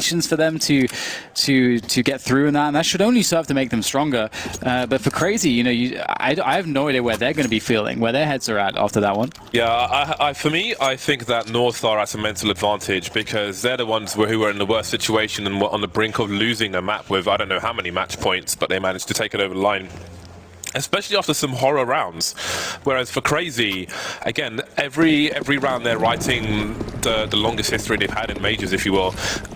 patience for them to get through in that, and that should only serve to make them stronger. But for CR4ZY, you know, I have no idea where they're going to be feeling, where their heads are at after that one. Yeah, for me, I think that North are at a mental advantage because they're the ones who are in the worst situation and were on the brink of losing a map with I don't know how many match points, but they managed to take it over the line. Especially after some horror rounds. Whereas for CR4ZY, again, every round they're writing the longest history they've had in majors, if you will,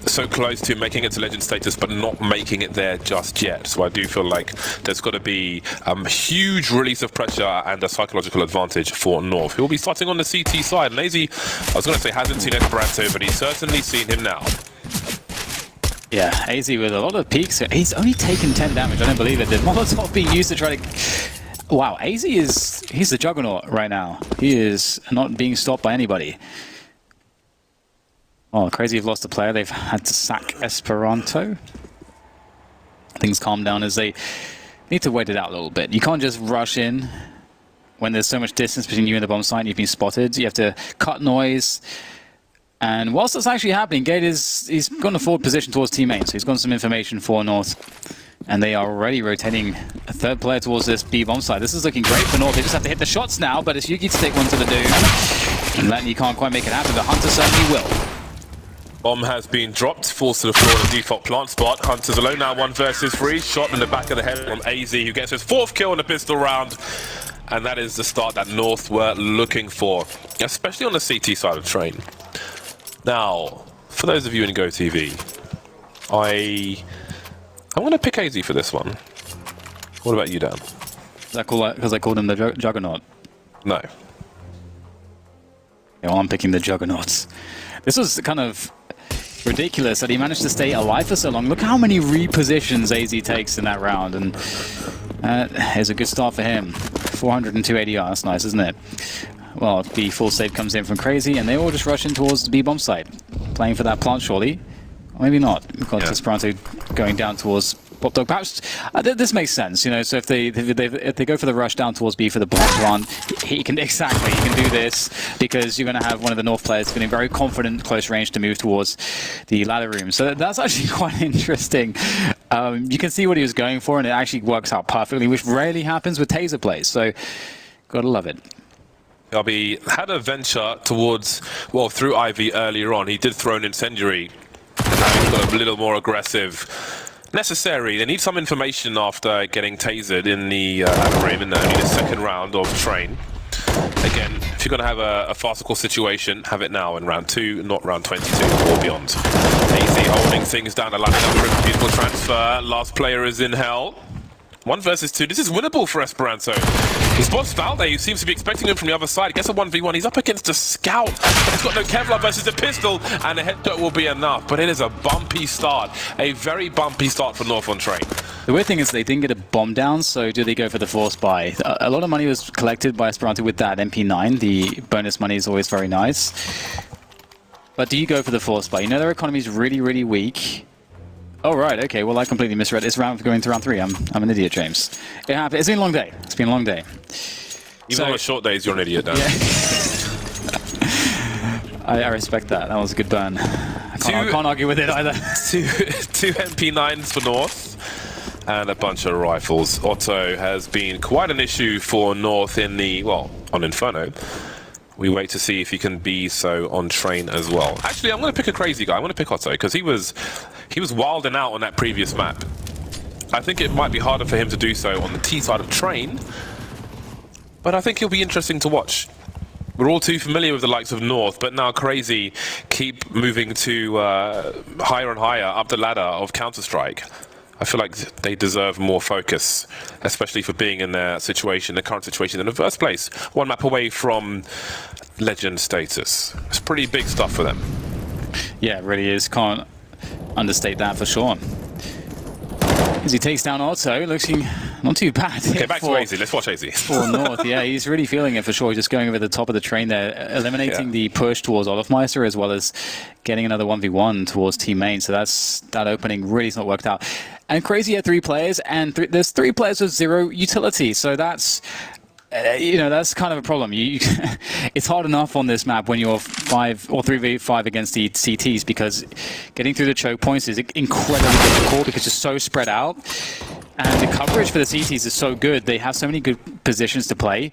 so close to making it to legend status, but not making it there just yet. So I do feel like there's got to be a huge release of pressure and a psychological advantage for North. Who will be starting on the CT side. And AZ, I was going to say, hasn't seen Esperanto, but he's certainly seen him now. Yeah, AZ with a lot of peaks. He's only taken 10 damage. I don't believe it. The Molotov being used to try to... Wow, AZ he's the juggernaut right now. He is not being stopped by anybody. Oh, CR4ZY have lost a player. They've had to sack Esperanto. Things calm down as they need to wait it out a little bit. You can't just rush in when there's so much distance between you and the bomb site and you've been spotted. You have to cut noise. And whilst that's actually happening, Gate he's gone a forward position towards teammates. So he's got some information for North. And they are already rotating a third player towards this B bomb side. This is looking great for North. They just have to hit the shots now, but it's Yuki to take one to the doom. And Latin, you can't quite make it happen, but Hunter certainly will. Bomb has been dropped, falls to the floor in the default plant spot. Hunter's alone now, 1 versus 3. Shot in the back of the head from AZ, who gets his 4th kill in the pistol round. And that is the start that North were looking for, especially on the CT side of the train. Now, for those of you in GoTV, I'm going to pick AZ for this one. What about you, Dan? Is that cool because I called him the Juggernaut? No. Yeah, well, I'm picking the Juggernauts. This was kind of ridiculous that he managed to stay alive for so long. Look how many repositions AZ takes in that round, and it's a good start for him. 402 ADR, that's nice, isn't it? Well, the full save comes in from CR4ZY, and they all just rush in towards the B bomb site, playing for that plant, surely. Or maybe not. We've got Esperanto going down towards Pop Dog. Perhaps this makes sense, you know. So if they go for the rush down towards B for the bomb plant, he can do this because you're going to have one of the North players feeling very confident, close range to move towards the ladder room. So that's actually quite interesting. You can see what he was going for, and it actually works out perfectly, which rarely happens with taser plays. So gotta love it. He had a venture towards, well, through Ivy earlier on. He did throw an incendiary. And now he's got a little more aggressive. Necessary. They need some information after getting tasered in the ladder room in only the 2nd round of train. Again, if you're going to have a farcical situation, have it now in round 2, not round 22 or beyond. AZ holding things down, lining up for a beautiful transfer. Last player is in hell. 1 versus 2. This is winnable for Esperanto. He spots Valde, who seems to be expecting him from the other side. Gets a 1v1. He's up against a scout. He's got no Kevlar versus a pistol, and a headshot will be enough. But it is a bumpy start. A very bumpy start for North on train. The weird thing is they didn't get a bomb down, so do they go for the force buy? A lot of money was collected by Esperanto with that MP9. The bonus money is always very nice. But do you go for the force buy? You know their economy is really, really weak. Oh, right, okay, well, I completely misread. It's going to round 3. I'm an idiot, James. It happened. It's been a long day. It's been a long day. Even on a short days, you're an idiot, Dan. Yeah. I respect that. That was a good burn. I can't argue with it either. two MP9s for North and a bunch of rifles. Otto has been quite an issue for North in the, well, on Inferno. We wait to see if he can be so on train as well. Actually, I'm going to pick a CR4ZY guy. I'm going to pick Otto because he was wilding out on that previous map. I think it might be harder for him to do so on the T side of train, but I think he'll be interesting to watch. We're all too familiar with the likes of North, but now CR4ZY keep moving to higher and higher up the ladder of Counter-Strike. I feel like they deserve more focus, especially for being in their situation, the current situation in the first place. 1 map away from legend status. It's pretty big stuff for them. Yeah, it really is. Can't understate that for sure. As he takes down Otto, looking not too bad. Okay, back to AZ. Let's watch AZ. For North, yeah, he's really feeling it for sure. Just going over the top of the train there, eliminating the push towards Olofmeister as well as getting another 1v1 towards team main. So that opening really has not worked out. And CR4ZY had 3 players, and there's 3 players with 0 utility. So that's you know, that's kind of a problem. It's hard enough on this map when you're 5 or 3v5 against the CTs, because getting through the choke points is incredibly difficult because it's so spread out. And the coverage for the CTs is so good. They have so many good positions to play.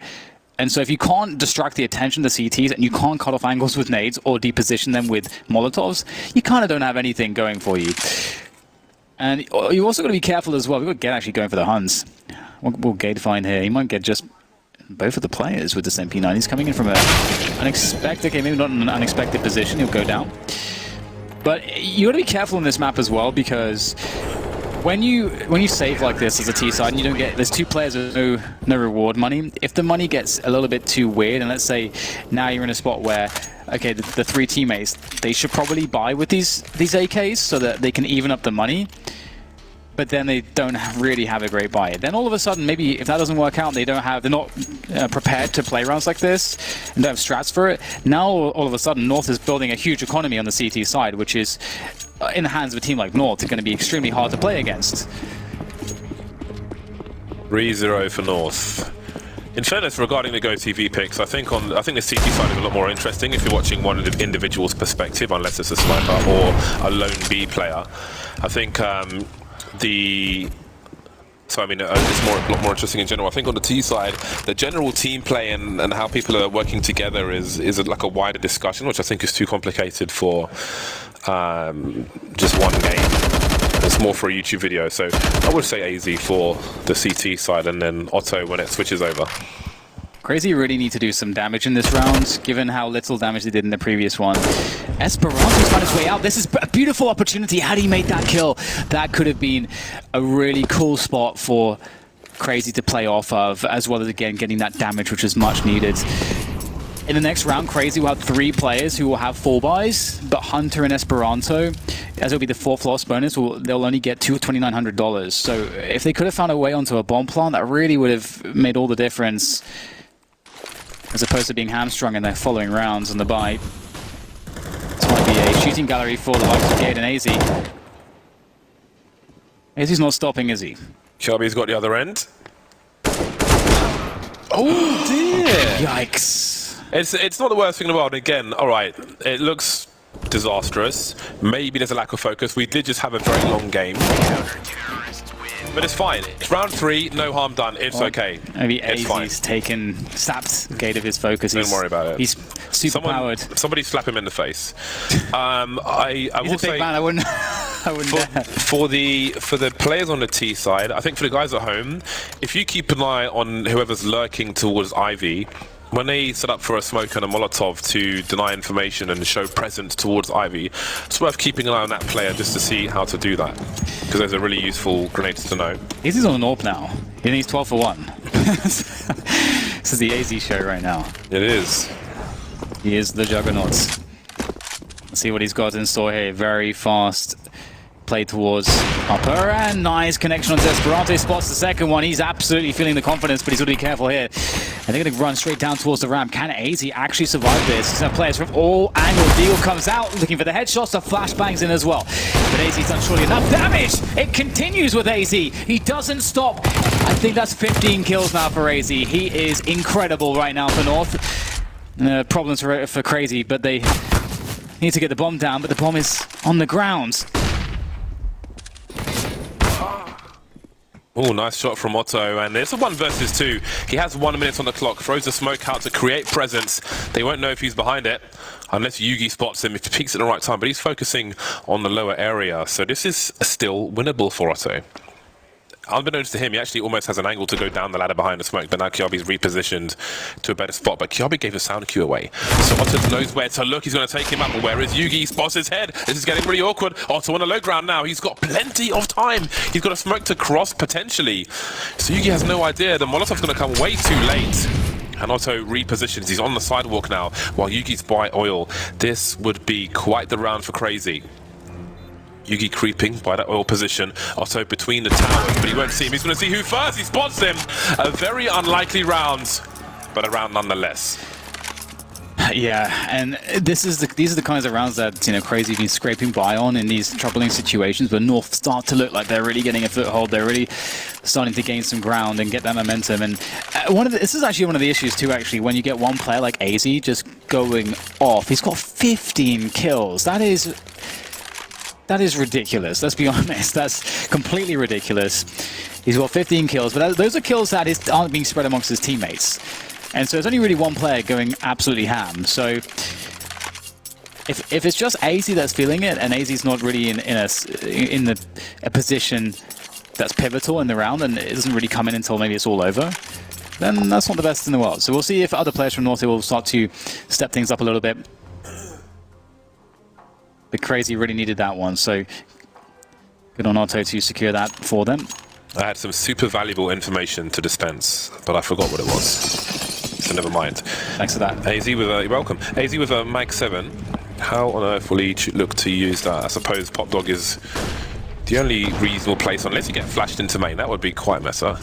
And so if you can't distract the attention of the CTs and you can't cut off angles with nades or deposition them with Molotovs, you kind of don't have anything going for you. And you also got to be careful as well. We've got Gate actually going for the Huns. What will Gate find here? He might get just both of the players with this MP9. He's coming in from an unexpected, okay, maybe not an unexpected position. He'll go down. But you got to be careful on this map as well, because when you save like this as a T side and you don't get, there's two players with no reward money. If the money gets a little bit too weird, and let's say now you're in a spot where, okay, the three teammates, they should probably buy with these AKs so that they can even up the money, but then they don't really have a great buy. Then all of a sudden, maybe if that doesn't work out, they're not prepared to play rounds like this and don't have strats for it. Now all of a sudden, North is building a huge economy on the CT side, which is in the hands of a team like North, it's going to be extremely hard to play against. 3-0 for North. In fairness, regarding the GoTV picks, I think the CT side is a lot more interesting if you're watching one individual's perspective, unless it's a sniper or a lone B player. I think it's a lot more interesting in general. I think on the T side, the general team play and how people are working together is like a wider discussion, which I think is too complicated for just one game. It's more for a YouTube video. So I would say AZ for the CT side, and then Otto when it switches over. CR4ZY really need to do some damage in this round, given how little damage they did in the previous one. Esperanto's found his way out. This is a beautiful opportunity. Had he made that kill, that could have been a really cool spot for CR4ZY to play off of, as well as, again, getting that damage, which is much needed. In the next round, CR4ZY will have 3 players who will have full buys, but Hunter and Esperanto, as it'll be the 4th loss bonus, they'll only get $2,900. So if they could have found a way onto a bomb plant, that really would have made all the difference, as opposed to being hamstrung in their following rounds on the buy. This might be a shooting gallery for the likes of Gate and AZ. AZ's not stopping, is he? Shelby's got the other end. Oh dear! Yikes. It's not the worst thing in the world. Again, all right, it looks disastrous. Maybe there's a lack of focus. We did just have a very long game. But it's fine. It's round 3, no harm done. It's okay. Maybe AZ's sapped Gate of his focus. Don't worry about it. He's super powered. Somebody slap him in the face. He's a big man. I wouldn't dare. For the players on the T side, I think for the guys at home, if you keep an eye on whoever's lurking towards Ivy, when they set up for a smoke and a Molotov to deny information and show presence towards Ivy, it's worth keeping an eye on that player just to see how to do that, because those are really useful grenades to know. AZ's on an AWP now, and he's 12 for 1. This is the AZ show right now. It is. He is the Juggernaut. Let's see what he's got in store here. Very fast play towards upper, and nice connection on Esperanto. Spots the second one. He's absolutely feeling the confidence, but he's got to be careful here. And they're going to run straight down towards the ramp. Can AZ actually survive this? He's got players from all angles. Deagle comes out looking for the headshots. The flashbangs in as well. But AZ's done surely enough damage. It continues with AZ. He doesn't stop. I think that's 15 kills now for AZ. He is incredible right now for North. Problems for CR4ZY, but they need to get the bomb down. But the bomb is on the ground. Oh, nice shot from Otto, and it's a 1 versus 2. He has 1 minute on the clock, throws the smoke out to create presence. They won't know if he's behind it, unless Yugi spots him, if he peeks at the right time, but he's focusing on the lower area, so this is still winnable for Otto. Unbeknownst to him, he actually almost has an angle to go down the ladder behind the smoke, but now Kiabi's repositioned to a better spot. But Kiabi gave a sound cue away. So Otto knows where to look. He's going to take him up. Where is Yugi? He spots his head. This is getting really awkward. Otto on the low ground now. He's got plenty of time. He's got a smoke to cross, potentially. So Yugi has no idea. The Molotov's going to come way too late. And Otto repositions. He's on the sidewalk now, while Yugi's by oil. This would be quite the round for CR4ZY. Yugi creeping by that oil position. Otto between the towers, but he won't see him. He's going to see who first. He spots him. A very unlikely round, but a round nonetheless. Yeah, and these are the kinds of rounds that, you know, Crazy been scraping by on in these troubling situations, but North start to look like they're really getting a foothold. They're really starting to gain some ground and get that momentum. And this is actually one of the issues too, actually, when you get one player like AZ just going off. He's got 15 kills. That is ridiculous. Let's be honest. That's completely ridiculous. He's got 15 kills, but those are kills that aren't being spread amongst his teammates. And so it's only really one player going absolutely ham. So if it's just AZ that's feeling it, and AZ's not really in a position that's pivotal in the round, and it doesn't really come in until maybe it's all over, then that's not the best in the world. So we'll see if other players from North will start to step things up a little bit. But Crazy really needed that one, so good on Otto to secure that for them. I had some super valuable information to dispense, but I forgot what it was. So never mind. Thanks for that. AZ with a, you're welcome. AZ with a Mag 7. How on earth will he look to use that? I suppose Popdog is the only reasonable place, unless you get flashed into main. That would be quite a messer.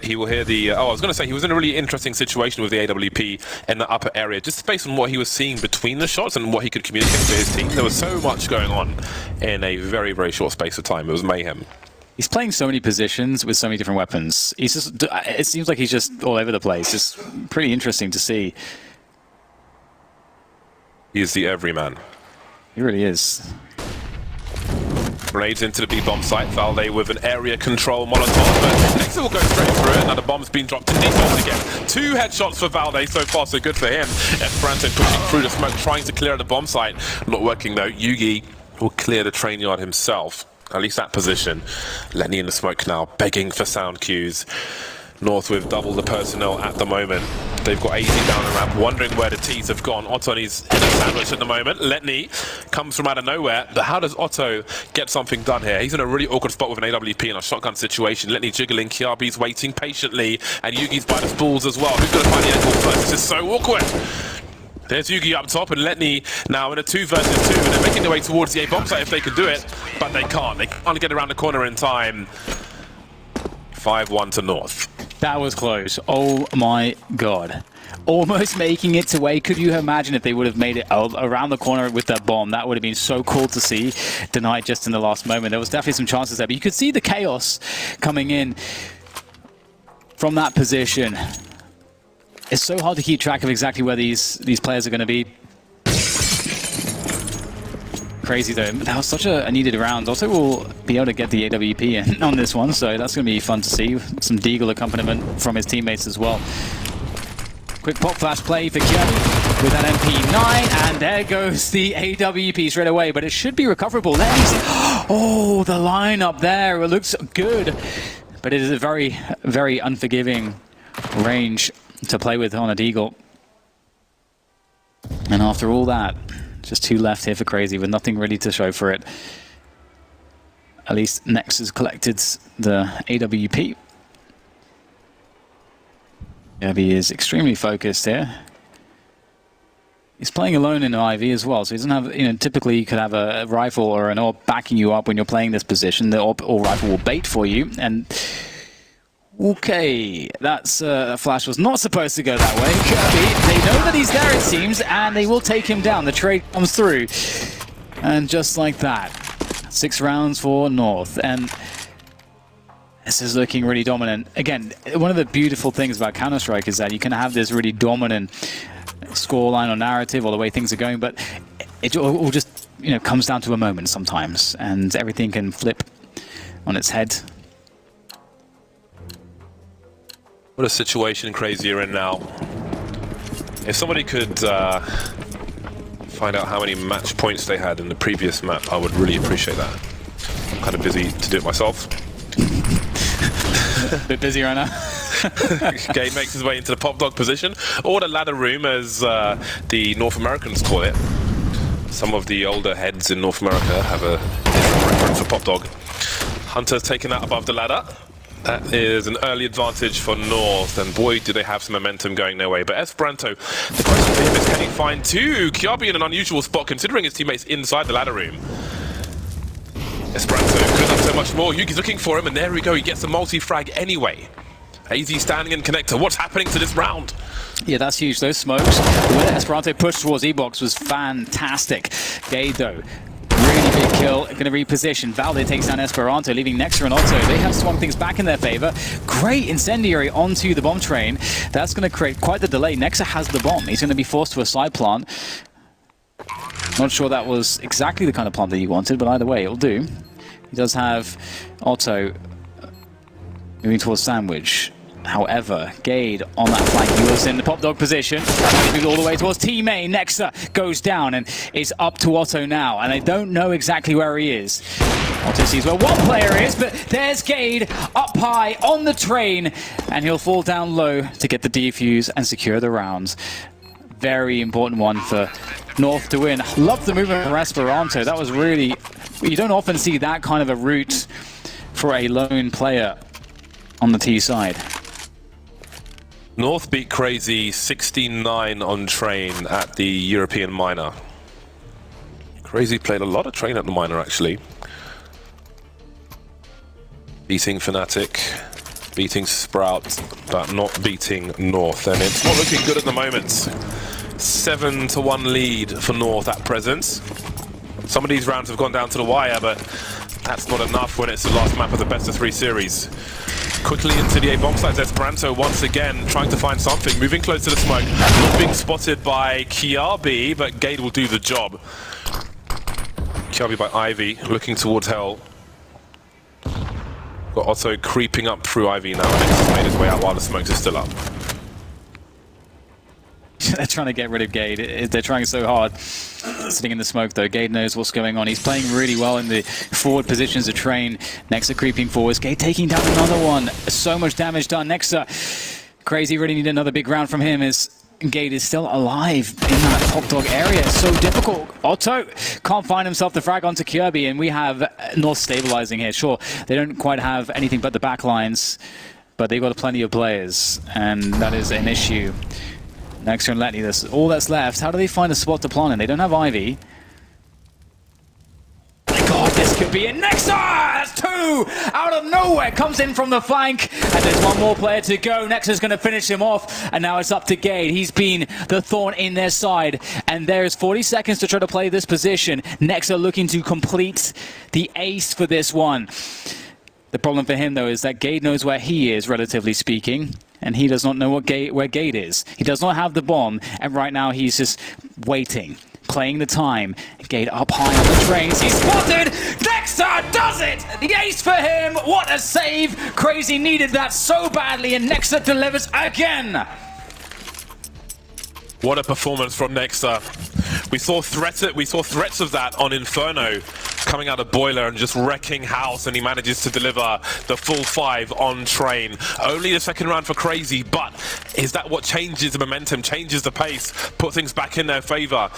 He will hear the... I was going to say, he was in a really interesting situation with the AWP in the upper area, just based on what he was seeing between the shots and what he could communicate to his team. There was so much going on in a very, very short space of time. It was mayhem. He's playing so many positions with so many different weapons. He's just... It seems like he's just all over the place. It's pretty interesting to see. He's the everyman. He really is. Grenades into the B-bomb site. Valde with an area control Molotov, but Nexus will go straight through it. Now the bomb's been dropped in defense again. 2 headshots for Valde so far, so good for him. Esperanto pushing through the smoke, trying to clear the bomb site. Not working though. Yugi will clear the train yard himself. At least that position. Lenny in the smoke now, begging for sound cues. North with double the personnel at the moment. They've got AZ down the ramp, wondering where the T's have gone. Otto is in a sandwich at the moment. Letney comes from out of nowhere, but how does Otto get something done here? He's in a really awkward spot with an AWP in a shotgun situation. Letney jiggling, Kiabi's waiting patiently, and Yugi's by the spools as well. Who's going to find the angle first? This is so awkward. There's Yugi up top, and Letney now in a 2 versus 2, and they're making their way towards the A-bomb site if they can do it, but they can't. They can't get around the corner in time. 5-1 to North. That was close. Oh my god. Almost making it to way. Could you imagine if they would have made it around the corner with that bomb? That would have been so cool to see. Denied just in the last moment. There was definitely some chances there, but you could see the chaos coming in from that position. It's so hard to keep track of exactly where these players are going to be. Crazy though. That was such a needed round. Also, we'll be able to get the AWP in on this one, so that's going to be fun to see. Some Deagle accompaniment from his teammates as well. Quick pop flash play for Kiabi with that MP9, and there goes the AWP straight away, but it should be recoverable. Oh, the lineup there. It looks good, but it is a very, very unforgiving range to play with on a Deagle. And after all that, just 2 left here for Crazy with nothing really to show for it. At least Nex has collected the AWP. He is extremely focused here. He's playing alone in an IV as well, so he doesn't have, you know, typically you could have a rifle or an AWP backing you up when you're playing this position. The AWP or rifle will bait for you, and okay, that flash was not supposed to go that way. Kirby, they know that he's there, it seems, and they will take him down. The trade comes through, and just like that, 6 rounds for North, and this is looking really dominant. Again, one of the beautiful things about Counter-Strike is that you can have this really dominant scoreline or narrative or the way things are going, but it all just, you know, comes down to a moment sometimes, and everything can flip on its head. What a situation Crazy are in now. If somebody could find out how many match points they had in the previous map, I would really appreciate that. I'm kind of busy to do it myself. A bit busy right now. Gabe makes his way into the Pop Dog position, or the ladder room as the North Americans call it. Some of the older heads in North America have a different preference for Pop Dog. Hunter's taken that above the ladder. That is an early advantage for North, and boy, do they have some momentum going their way. But Esperanto, the question for him is, can he find 2? Kiabi in an unusual spot, considering his teammates inside the ladder room. Esperanto could have done so much more. Yuki's looking for him, and there we go. He gets a multi-frag anyway. AZ standing in connector. What's happening to this round? Yeah, that's huge. Those smokes, the way that Esperanto pushed towards E-Box was fantastic. Gade, though, really big kill, going to reposition. Valde takes down Esperanto, leaving Nexa and Otto. They have swung things back in their favor. Great incendiary onto the bomb train. That's going to create quite the delay. Nexa has the bomb. He's going to be forced to a side plant. Not sure that was exactly the kind of plant that he wanted, but either way, it'll do. He does have Otto moving towards Sandwich. However, Gade on that flank, he was in the pop dog position. Moving all the way towards T-Main. Nexa goes down and it's up to Otto now. And they don't know exactly where he is. Otto sees where one player is, but there's Gade up high on the train. And he'll fall down low to get the defuse and secure the rounds. Very important one for North to win. Love the movement for Esperanto. That was really... You don't often see that kind of a route for a lone player on the T side. North beat CR4ZY 69 on train at the European Minor. CR4ZY played a lot of train at the Minor, actually. Beating Fnatic, beating Sprout, but not beating North. And it's not looking good at the moment. 7-1 lead for North at present. Some of these rounds have gone down to the wire, but that's not enough when it's the last map of the best-of-3 series. Quickly into the A-bomb site, Esperanto once again trying to find something, moving close to the smoke. Not being spotted by Kiabi, but Gade will do the job. Kiabi by Ivy, looking towards Hell. Got Otto creeping up through Ivy now, and he's made his way out while the smokes are still up. They're trying to get rid of Gade. They're trying so hard. Sitting in the smoke, though. Gade knows what's going on. He's playing really well in the forward positions of train. Nexa creeping forwards. Gade taking down another one. So much damage done. Nexa, CR4ZY really need another big round from him as Gade is still alive in that top dog area. It's so difficult. Otto can't find himself the frag onto Kirby, and we have North stabilizing here. Sure, they don't quite have anything but the back lines, but they've got plenty of players, and that is an issue. Nexa and Letney, that's all that's left. How do they find a spot to plant in? They don't have Ivy. My God, this could be it. Nexa! That's two! Out of nowhere, comes in from the flank. And there's one more player to go. Nexa's going to finish him off. And now it's up to Gade. He's been the thorn in their side. And there's 40 seconds to try to play this position. Nexa looking to complete the ace for this one. The problem for him, though, is that Gade knows where he is, relatively speaking. And he does not know where Gade is. He does not have the bomb, and right now he's just waiting, playing the time. Gade up high on the trains. He's spotted! Nexa does it! The ace for him! What a save! CR4ZY needed that so badly, and Nexa delivers again! What a performance from Nexa. We saw threats of that on Inferno, coming out of Boiler and just wrecking house, and he manages to deliver the full 5 on train. Only the second round for CR4ZY, but is that what changes the momentum, changes the pace, put things back in their favor?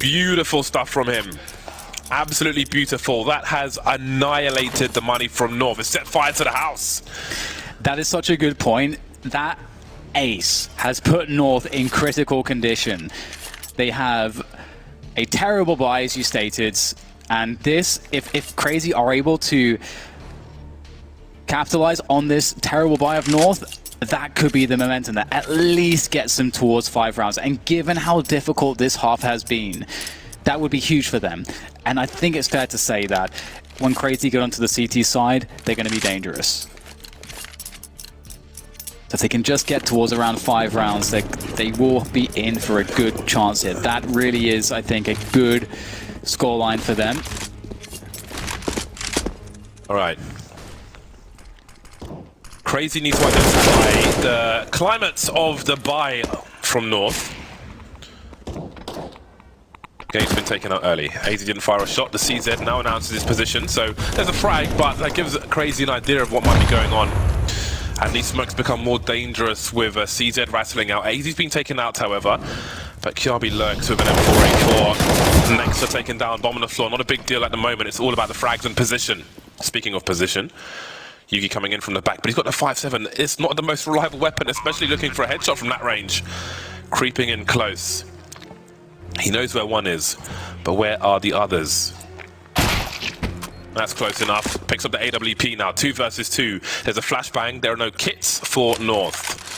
Beautiful stuff from him. Absolutely beautiful. That has annihilated the money from North. It's set fire to the house. That is such a good point. That ace has put North in critical condition. They have a terrible buy, as you stated, and this, if CR4ZY are able to capitalize on this terrible buy of North, that could be the momentum that at least gets them towards 5 rounds. And given how difficult this half has been, that would be huge for them. And I think it's fair to say that when CR4ZY get onto the CT side, they're going to be dangerous. So if they can just get towards around 5 rounds, they will be in for a good chance here. That really is, I think, a good scoreline for them. All right. CR4ZY needs to identify the climate of the buy from North. Game's been taken out early. AZ didn't fire a shot. The CZ now announces his position. So there's a frag, but that gives CR4ZY an idea of what might be going on. And these smokes become more dangerous with CZ rattling out. AZ's been taken out, however, but Kiabi lurks with an M4A4. Nexa taken down, bomb on the floor. Not a big deal at the moment. It's all about the frags and position. Speaking of position, Yugi coming in from the back, but he's got the 5-7. It's not the most reliable weapon, especially looking for a headshot from that range. Creeping in close. He knows where one is, but where are the others? That's close enough. Picks up the AWP now. 2 versus 2. There's a flashbang. There are no kits for North.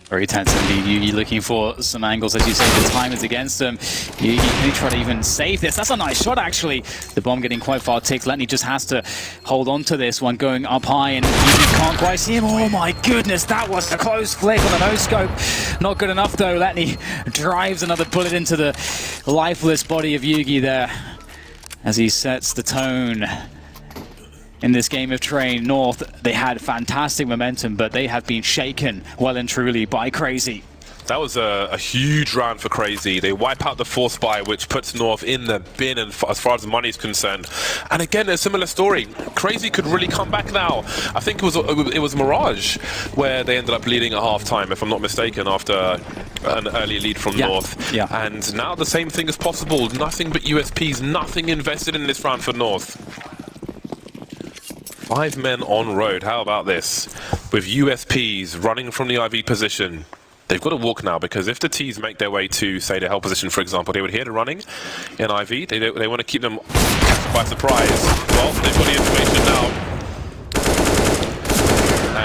Very tense indeed. Yugi looking for some angles, as you say. The time is against him. Yugi, can he try to even save this? That's a nice shot, actually. The bomb getting quite far ticked. Letney just has to hold on to this one, going up high, and Yugi can't quite see him. Oh my goodness, that was a close flick on the no-scope. Not good enough, though. Letney drives another bullet into the lifeless body of Yugi there, as he sets the tone. In this game of Train, North, they had fantastic momentum, but they have been shaken well and truly by CR4ZY. That was a huge round for CR4ZY. They wipe out the force buy, which puts North in the bin and as far as the money is concerned. And again, a similar story. CR4ZY could really come back now. I think it was Mirage where they ended up leading at half-time, if I'm not mistaken, after an early lead from North. Yeah. And now the same thing is possible. Nothing but USPs, nothing invested in this round for North. 5 men on road, how about this? With USPs running from the IV position. They've got to walk now, because if the Ts make their way to, say, the hell position, for example, they would hear the running in IV. They want to keep them by surprise. Well, they've got the information now.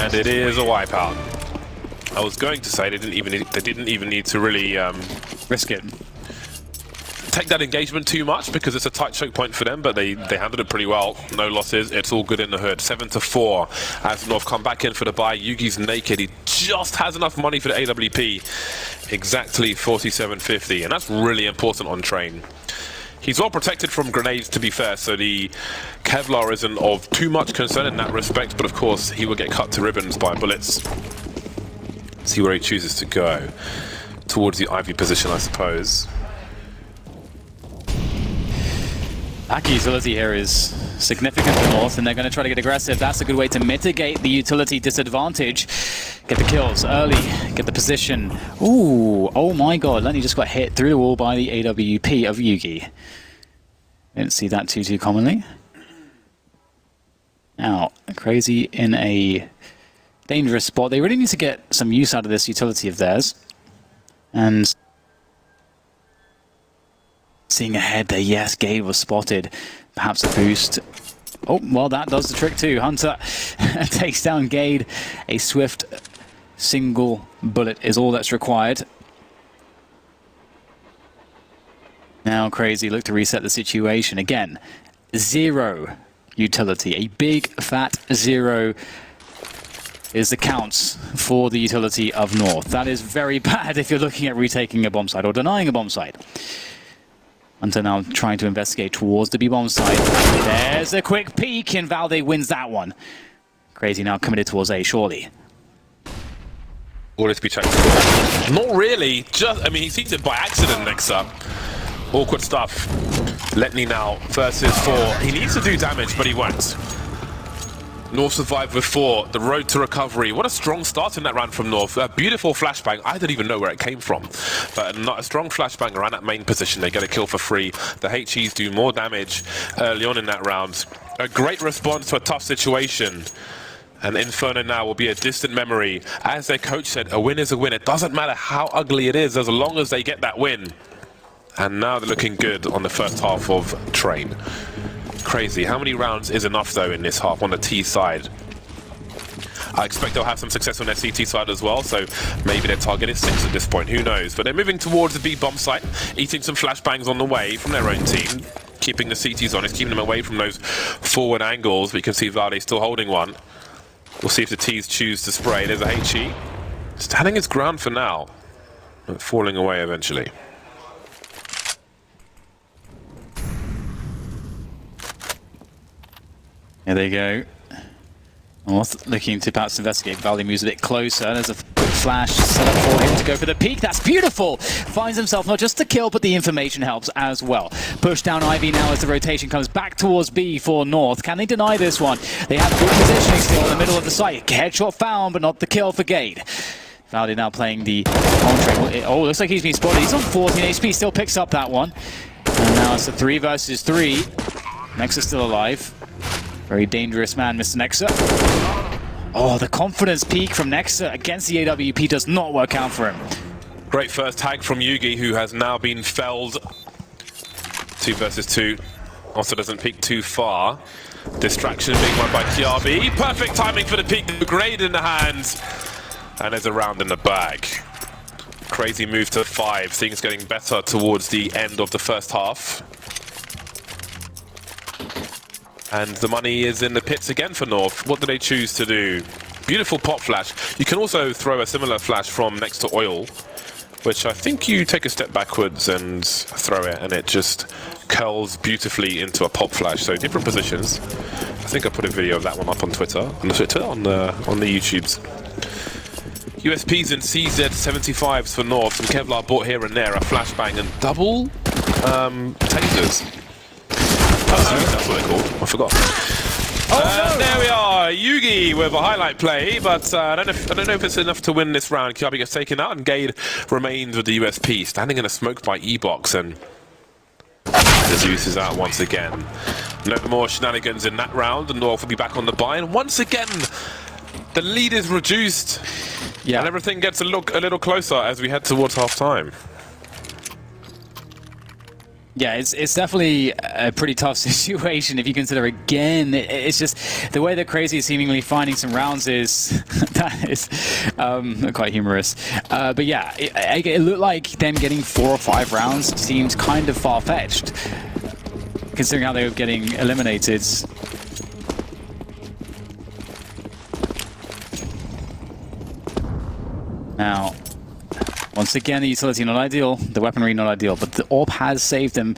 And it is a wipeout. I was going to say they didn't even need to really Risk it. Take that engagement too much, because it's a tight choke point for them, but they handled it pretty well. No losses. It's all good in the hood. 7-4 as North come back in for the buy. Yugi's naked. He just has enough money for the AWP. Exactly 47.50, and that's really important on Train. He's well protected from grenades, to be fair, so the Kevlar isn't of too much concern in that respect, but of course he will get cut to ribbons by bullets. See where he chooses to go. Towards the IV position, I suppose. Back utility here is significant for North, and they're going to try to get aggressive. That's a good way to mitigate the utility disadvantage. Get the kills early, get the position. Ooh, oh my god, Lenny just got hit through the wall by the AWP of Yugi. Didn't see that too commonly. Now, CR4ZY in a dangerous spot. They really need to get some use out of this utility of theirs. And seeing ahead there, yes, Gade was spotted. Perhaps a boost. Oh, well, that does the trick too. Hunter takes down Gade. A swift single bullet is all that's required. Now CR4ZY look to reset the situation. Again, 0 utility. A big fat 0 is the counts for the utility of North. That is very bad if you're looking at retaking a bomb site or denying a bomb site. Hunter now trying to investigate towards the B-bomb site. There's a quick peek, and Valde wins that one. CR4ZY now committed towards A, surely. Or to be checked. Not really. Just, I mean, he seemed it by accident next up. Awkward stuff. Letney now versus 4. He needs to do damage, but he won't. North survived with 4. The road to recovery. What a strong start in that round from North. A beautiful flashbang. I don't even know where it came from. But not a strong flashbang around that main position. They get a kill for free. The HEs do more damage early on in that round. A great response to a tough situation. And Inferno now will be a distant memory. As their coach said, a win is a win. It doesn't matter how ugly it is as long as they get that win. And now they're looking good on the first half of Train. CR4ZY. How many rounds is enough, though, in this half on the T side? I expect they'll have some success on their CT side as well, so maybe their target is 6 at this point. Who knows? But they're moving towards the B-bomb site, eating some flashbangs on the way from their own team, keeping the CTs honest, keeping them away from those forward angles. We can see Valde still holding one. We'll see if the Ts choose to spray. There's a HE. Standing his ground for now, but falling away eventually. Here they go. North looking to perhaps investigate. Valde moves a bit closer. There's a quick flash set up for him to go for the peak. That's beautiful! Finds himself not just the kill, but the information helps as well. Push down Ivy now as the rotation comes back towards B for North. Can they deny this one? They have good positioning still in the middle of the site. Headshot found, but not the kill for Gade. Valde now playing the contract. Oh, looks like he's been spotted. He's on 14 HP, still picks up that one. And now it's a 3 versus 3. Nexus still alive. Very dangerous man, Mr. Nexa. Oh, the confidence peak from Nexa against the AWP does not work out for him. Great first tag from Yugi, who has now been felled. 2 versus 2. Also doesn't peek too far. Distraction being won by TRB. Perfect timing for the peek. Great in the hands. And there's a round in the bag. Crazy move to 5. Things getting better towards the end of the first half. And the money is in the pits again for North. What do they choose to do? Beautiful pop flash. You can also throw a similar flash from next to oil, which I think you take a step backwards and throw it, and it just curls beautifully into a pop flash. So different positions. I think I put a video of that one up on Twitter, on the YouTubes. USPs and CZ75s for North. Some Kevlar bought here and there, a flashbang and double tasers. That's what they're called. I forgot. No. There we are, Yugi with a highlight play, but I don't know if it's enough to win this round. Kiabi gets taken out, and Gade remains with the USP, standing in a smoke by E-Box, and the Zeus is out once again. No more shenanigans in that round, and North will be back on the buy, and once again, the lead is reduced, and everything gets a little closer as we head towards half-time. Yeah, it's definitely a pretty tough situation if you consider, again, it's just the way that Crazy is seemingly finding some rounds is that is quite humorous. But yeah, it looked like them getting 4 or 5 rounds seemed kind of far-fetched, considering how they were getting eliminated. Now, once again, the utility not ideal, the weaponry not ideal, but the AWP has saved them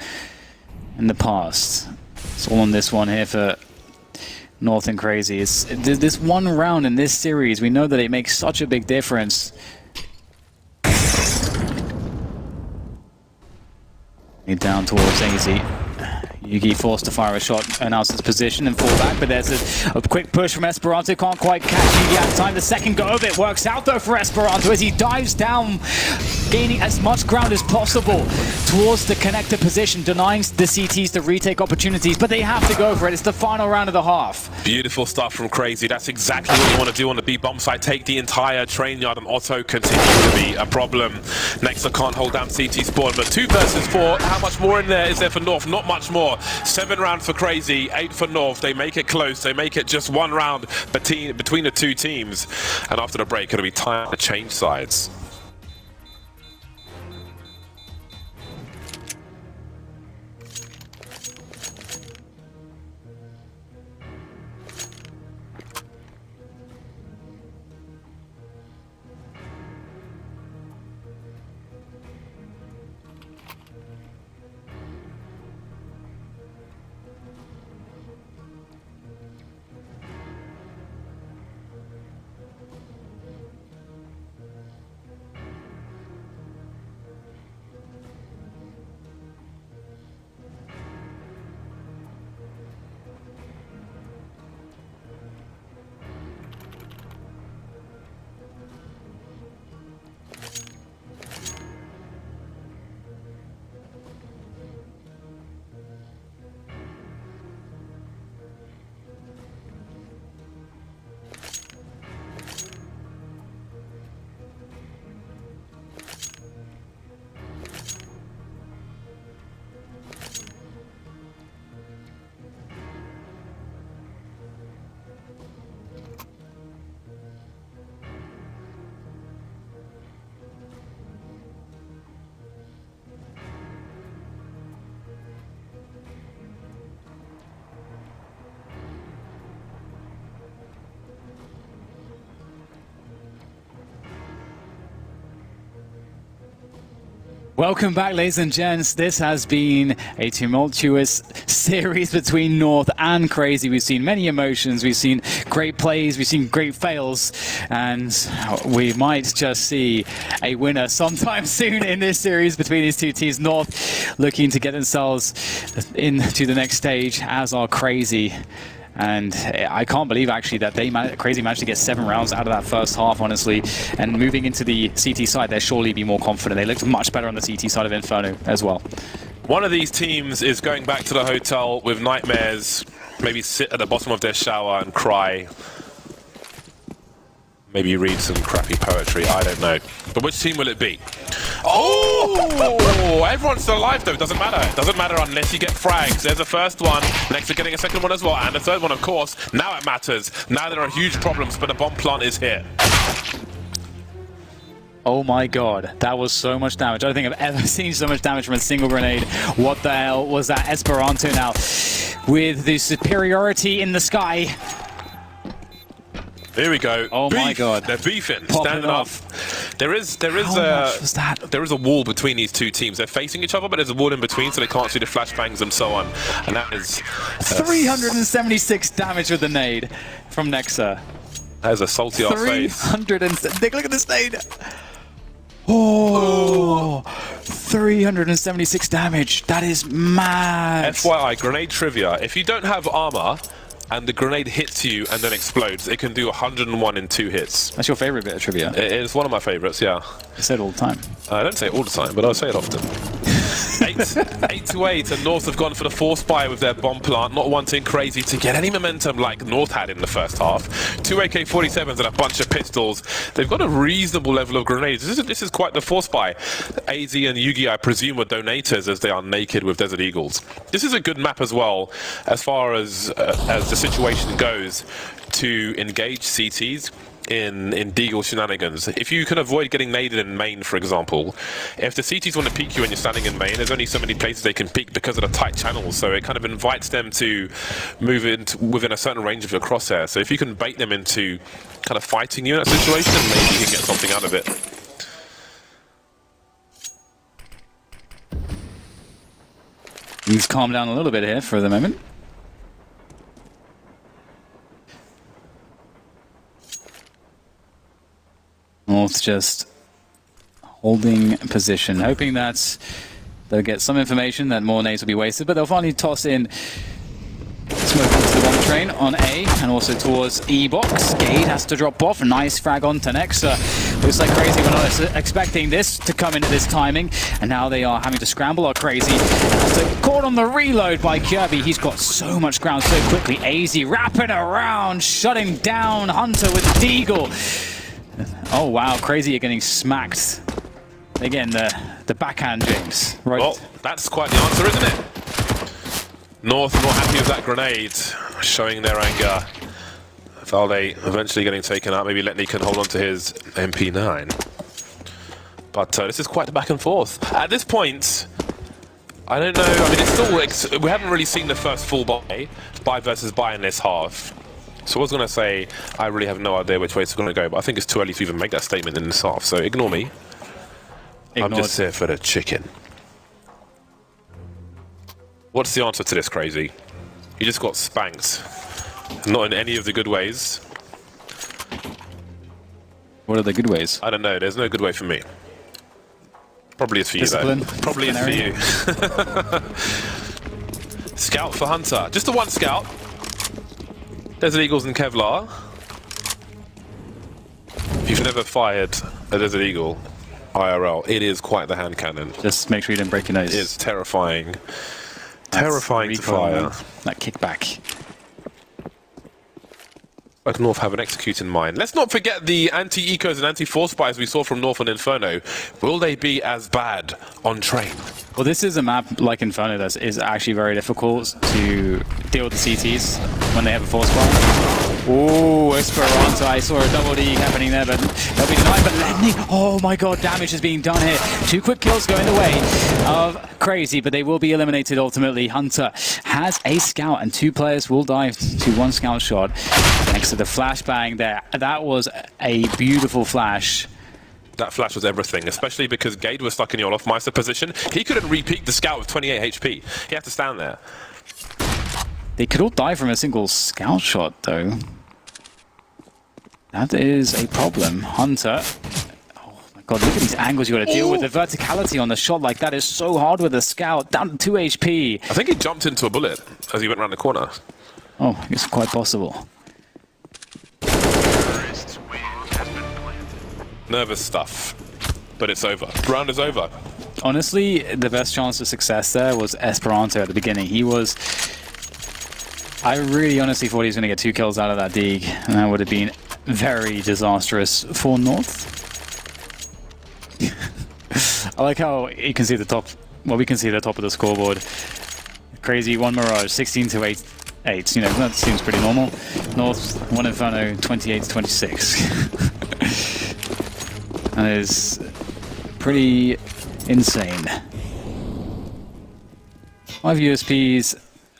in the past. It's all on this one here for North and Crazy. It's this one round in this series, we know that it makes such a big difference. Down towards AZ. Yugi forced to fire a shot, announce his position and fall back, but there's a quick push from Esperanto, can't quite catch Yugi at the time. The second go of it works out though for Esperanto as he dives down, gaining as much ground as possible towards the connector position, denying the CTs the retake opportunities, but they have to go for it. It's the final round of the half. Beautiful stuff from Crazy. That's exactly what you want to do on the B bomb site. Take the entire train yard, and Otto continues to be a problem. Nexa can't hold down CT spawn, but 2 versus 4. How much more in there is there for North? Not much more. 7 rounds for Crazy, 8 for North. They make it close. They make it just 1 round between the 2 teams. And after the break, it'll be time to change sides. Welcome back, ladies and gents. This has been a tumultuous series between North and Crazy. We've seen many emotions, we've seen great plays, we've seen great fails, and we might just see a winner sometime soon in this series between these 2 teams. North looking to get themselves into the next stage, as are Crazy. And I can't believe actually that Crazy managed to get 7 rounds out of that first half, honestly. And moving into the CT side, they'll surely be more confident. They looked much better on the CT side of Inferno as well. One of these teams is going back to the hotel with nightmares, maybe sit at the bottom of their shower and cry. Maybe read some crappy poetry, I don't know. But which team will it be? Oh! Everyone's still alive though, doesn't matter. It doesn't matter unless you get frags. There's the first one, next to getting a second one as well, and the third one of course. Now it matters. Now there are huge problems, but the bomb plant is here. Oh my god, that was so much damage. I don't think I've ever seen so much damage from a single grenade. What the hell was that? Esperanto now with the superiority in the sky. Here we go. Oh Beef. my god. They're beefing, Popping standing off. off. There is How much was that? There is a wall between these two teams. They're facing each other, but there's a wall in between, so they can't see the flashbangs and so on. And that is 376 damage with the nade from Nexa. That is a salty ass face. 300 and look at this nade. Oh, 376 damage. That is mad. FYI, grenade trivia. If you don't have armor and the grenade hits you and then explodes, it can do 101 in 2 hits. That's your favorite bit of trivia. It is one of my favorites, yeah. I say it all the time. I don't say it all the time, but I say it often. 8-8, and North have gone for the force buy with their bomb plant, not wanting Crazy to get any momentum like North had in the first half. 2 AK-47s and a bunch of pistols. They've got a reasonable level of grenades. This is quite the force buy. AZ and Yugi, I presume, were donators as they are naked with Desert Eagles. This is a good map as well, as far as the situation goes, to engage CTs in Deagle shenanigans. If you can avoid getting naded in main, for example, if the CTs want to peek you and you're standing in main, there's only so many places they can peek because of the tight channels, so it kind of invites them to move within a certain range of your crosshair. So if you can bait them into kind of fighting you in that situation, then maybe you can get something out of it. Things calm down a little bit here for the moment. North just holding position, hoping that they'll get some information that more nades will be wasted, but they'll finally toss in smoke into the bomb train on A and also towards E box. Gade has to drop off. Nice frag onto Nexa. Looks like Crazy were not expecting this to come in at this timing, and now they are having to scramble. Or Crazy caught on the reload by Kirby. He's got so much ground so quickly. AZ wrapping around, shutting down Hunter with Deagle. Oh wow, Crazy are getting smacked. Again, the backhand, James. Right. Well, that's quite the answer, isn't it? North not happy with that grenade, showing their anger. Valde eventually getting taken out. Maybe Letney can hold on to his MP9. But this is quite the back and forth. At this point, I don't know. I mean, it's still we haven't really seen the first full buy versus buy in this half. So I was going to say, I really have no idea which way it's going to go, but I think it's too early to even make that statement in this half, so ignore me. Ignored. I'm just here for the chicken. What's the answer to this, Crazy? You just got spanked. Not in any of the good ways. What are the good ways? I don't know, there's no good way for me. Probably is for Discipline. You, though. Probably is for you. Scout for Hunter. Just the one scout. Desert Eagles and Kevlar. If you've never fired a Desert Eagle IRL, it is quite the hand cannon. Just make sure you don't break your nose. It's terrifying. Terrifying to fire. That kickback. Like North have an execute in mind. Let's not forget the anti-ecos and anti-force buys we saw from North on Inferno. Will they be as bad on Train? Well, this is a map like Inferno that is actually very difficult to deal with the CTs when they have a force buy. Oh, Esperanto, I saw a double D happening there, but they'll be denied. But Ledney, oh my god, damage is being done here. 2 quick kills going the way of Crazy, but they will be eliminated ultimately. Hunter has a scout, and 2 players will die to 1 scout shot. Next to the flashbang there, that was a beautiful flash. That flash was everything, especially because Gade was stuck in the Olofmeister position. He couldn't re-peek the scout with 28 HP. He had to stand there. They could all die from a single scout shot, though. That is a problem. Hunter. Oh my god, look at these angles you got to deal with. The verticality on the shot like that is so hard with a scout. Down to 2 HP. I think he jumped into a bullet as he went around the corner. Oh, it's quite possible. Nervous stuff. But it's over. Round is over. Honestly, the best chance of success there was Esperanto at the beginning. He was... I really honestly thought he was going to get 2 kills out of that dig, and that would have been very disastrous for North. I like how you can see the top. Well, we can see the top of the scoreboard. Crazy, 1 Mirage, 16 to 8. You know, that seems pretty normal. North, 1 Inferno, 28 to 26. That is pretty insane. 5 USPs,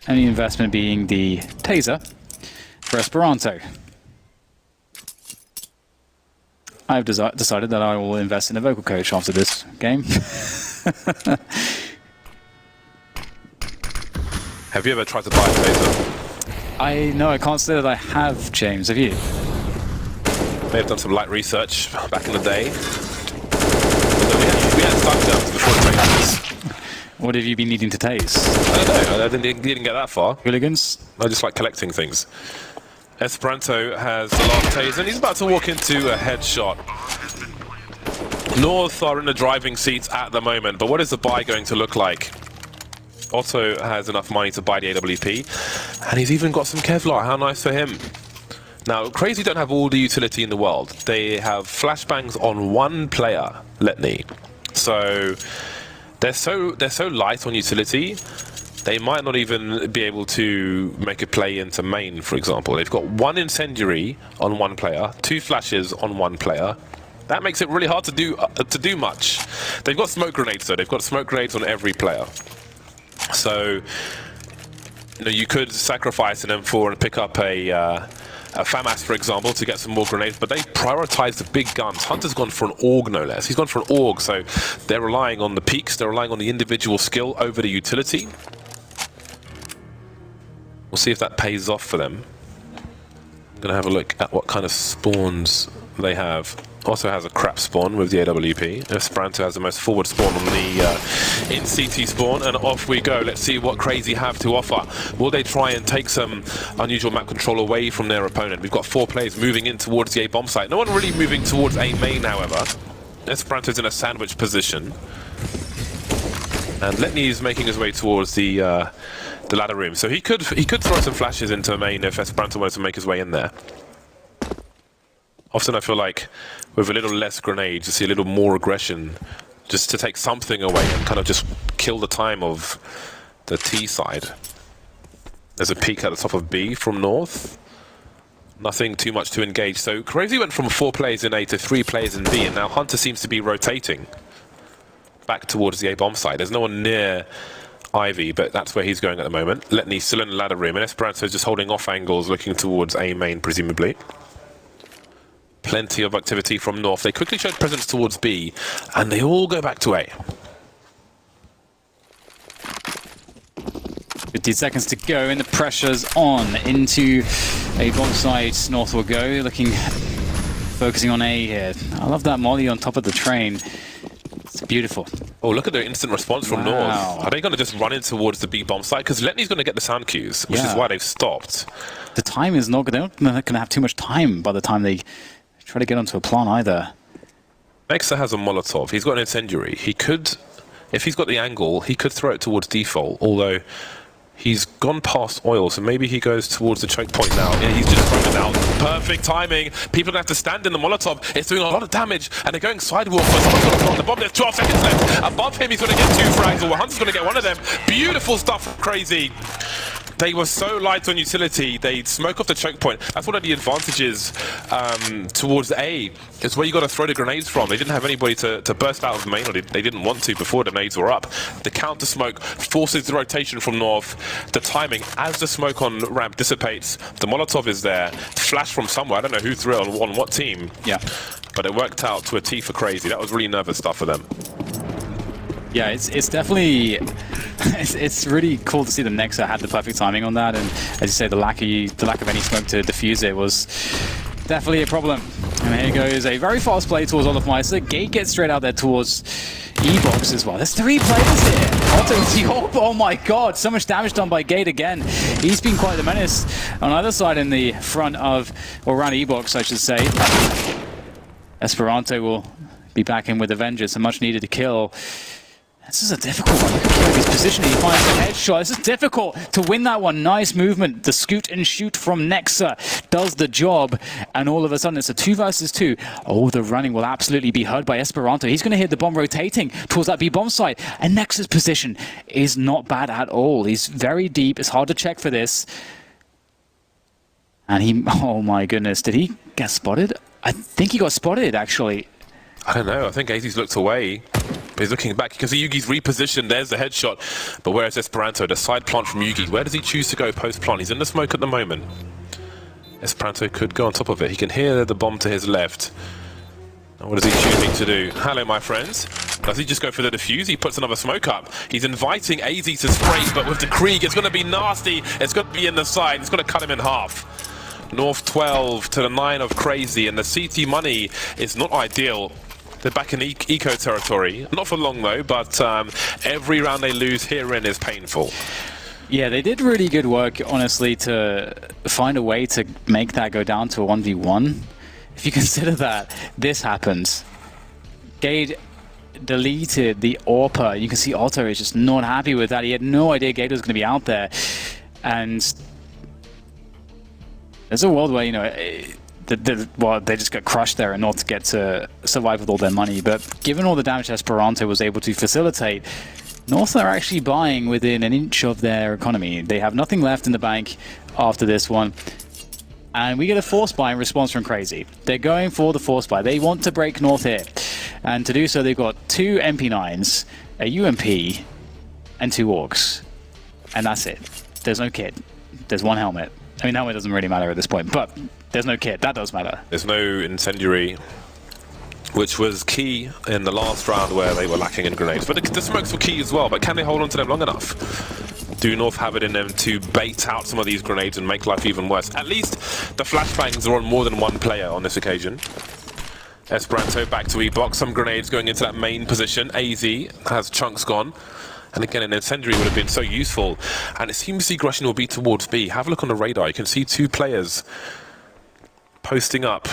and the investment being the taser for Esperanto. I've decided that I will invest in a vocal coach after this game. Have you ever tried to buy a taser? I can't say that I have, James. Have you? May have done some light research back in the day. We had stock terms before the tasers. What have you been needing to tase? I don't know. I didn't get that far. Hooligans? I just like collecting things. Esperanto has the last taser, and he's about to walk into a headshot. North are in the driving seats at the moment, but what is the buy going to look like? Otto has enough money to buy the AWP, and he's even got some Kevlar. How nice for him. Now, CR4ZY don't have all the utility in the world. They have flashbangs on one player, Letney. So they're so light on utility, they might not even be able to make a play into main, for example. They've got 1 incendiary on one player, 2 flashes on one player. That makes it really hard to do much. They've got smoke grenades though. They've got smoke grenades on every player. So, you know, you could sacrifice an M4 and pick up a FAMAS, for example, to get some more grenades, but they prioritize the big guns. Hunter's gone for an AUG, no less. He's gone for an AUG, so they're relying on the peaks, they're relying on the individual skill over the utility. We'll see if that pays off for them. I'm going to have a look at what kind of spawns they have. Also has a crap spawn with the AWP. Esperanto has the most forward spawn on the in-CT spawn, and off we go. Let's see what CR4ZY have to offer. Will they try and take some unusual map control away from their opponent? We've got 4 players moving in towards the A bomb site. No one really moving towards A main, however. Esperanto's in a sandwich position. And Letney is making his way towards the ladder room. So he could throw some flashes into main if Esperanto wanted to make his way in there. Often I feel like with a little less grenades, you see a little more aggression, just to take something away and kind of just kill the time of the T side. There's a peek at the top of B from North. Nothing too much to engage. So CR4ZY went from 4 players in A to 3 players in B, and now Hunter seems to be rotating back towards the A bomb side. There's no one near Ivy, but that's where he's going at the moment. Letney still in the ladder room, and Esperanto is just holding off angles, looking towards A main, presumably. Plenty of activity from North. They quickly showed presence towards B, and they all go back to A. 15 seconds to go, and the pressure's on into A bomb site. North will go, focusing on A here. I love that molly on top of the train. It's beautiful. Oh, look at their instant response from North. Are they going to just run in towards the B bomb site? Because Letney's going to get the sound cues, which is why they've stopped. The time is not going to have too much time by the time they try to get onto a plant either. Nexa has a Molotov. He's got an incendiary. He could, if he's got the angle, he could throw it towards default, although he's gone past oil, so maybe he goes towards the choke point now. Yeah, he's just thrown it out. Perfect timing. People are going to have to stand in the Molotov. It's doing a lot of damage, and they're going sidewalk. Someone's going to plant the bomb. There's 12 seconds left. Above him, he's going to get 2 frags, or Hunter's going to get one of them. Beautiful stuff from CR4ZY. They were so light on utility, they'd smoke off the choke point. That's one of the advantages towards A, is where you got to throw the grenades from. They didn't have anybody to burst out of the main, or they didn't want to before the nades were up. The counter smoke forces the rotation from North. The timing, as the smoke on ramp dissipates, the Molotov is there. Flash from somewhere, I don't know who threw it on what team. Yeah. But it worked out to a T for CR4ZY. That was really nervous stuff for them. Yeah, it's definitely it's really cool to see the Nexa had the perfect timing on that, and as you say, the lack of any smoke to defuse it was definitely a problem. And here goes a very fast play towards Olafmeister. Gate gets straight out there towards E-Box as well. There's 3 players here. Otto with the AWP. Oh my god, so much damage done by Gate again. He's been quite the menace on either side in the front of, or around E-Box, I should say. Esperanto will be back in with a vengeance, a much needed kill. This is a difficult one. Look at his position. He finds the headshot. This is difficult to win that one. Nice movement. The scoot and shoot from Nexa does the job. And all of a sudden, it's a 2 versus 2. Oh, the running will absolutely be heard by Esperanto. He's going to hit the bomb rotating towards that B-bomb site. And Nexa's position is not bad at all. He's very deep. It's hard to check for this. And he... Oh, my goodness. Did he get spotted? I think he got spotted, actually. I don't know. I think AZ's looked away. But he's looking back. You can see Yugi's repositioned. There's the headshot. But where's Esperanto? The side plant from Yugi. Where does he choose to go post-plant? He's in the smoke at the moment. Esperanto could go on top of it. He can hear the bomb to his left. And what is he choosing to do? Hello, my friends. Does he just go for the defuse? He puts another smoke up. He's inviting AZ to spray, but with the Krieg, it's going to be nasty. It's going to be in the side. It's going to cut him in half. North 12 to the 9 of Crazy, and the CT money is not ideal. They're back in eco territory. Not for long, though, but every round they lose herein is painful. Yeah, they did really good work, honestly, to find a way to make that go down to a 1v1. If you consider that this happens, Gade deleted the AWPer. You can see Otto is just not happy with that. He had no idea Gade was going to be out there. And there's a world where, you know, well, they just got crushed there and not get to survive with all their money. But given all the damage Esperanto was able to facilitate, North are actually buying within an inch of their economy. They have nothing left in the bank after this one. And we get a force buy in response from Crazy. They're going for the force buy. They want to break North here. And to do so, they've got 2 MP9s, a UMP, and 2 AUGs. And that's it. There's no kit. There's 1 helmet. I mean, helmet doesn't really matter at this point, but there's no kit. That does matter. There's no incendiary, which was key in the last round where they were lacking in grenades. But the smokes were key as well, but can they hold on to them long enough? Do North have it in them to bait out some of these grenades and make life even worse? At least the flashbangs are on more than 1 player on this occasion. Esperanto back to E-box, some grenades going into that main position. AZ has chunks gone. And again, an incendiary would have been so useful. And it seems the aggression will be towards B. Have a look on the radar. You can see 2 players posting up,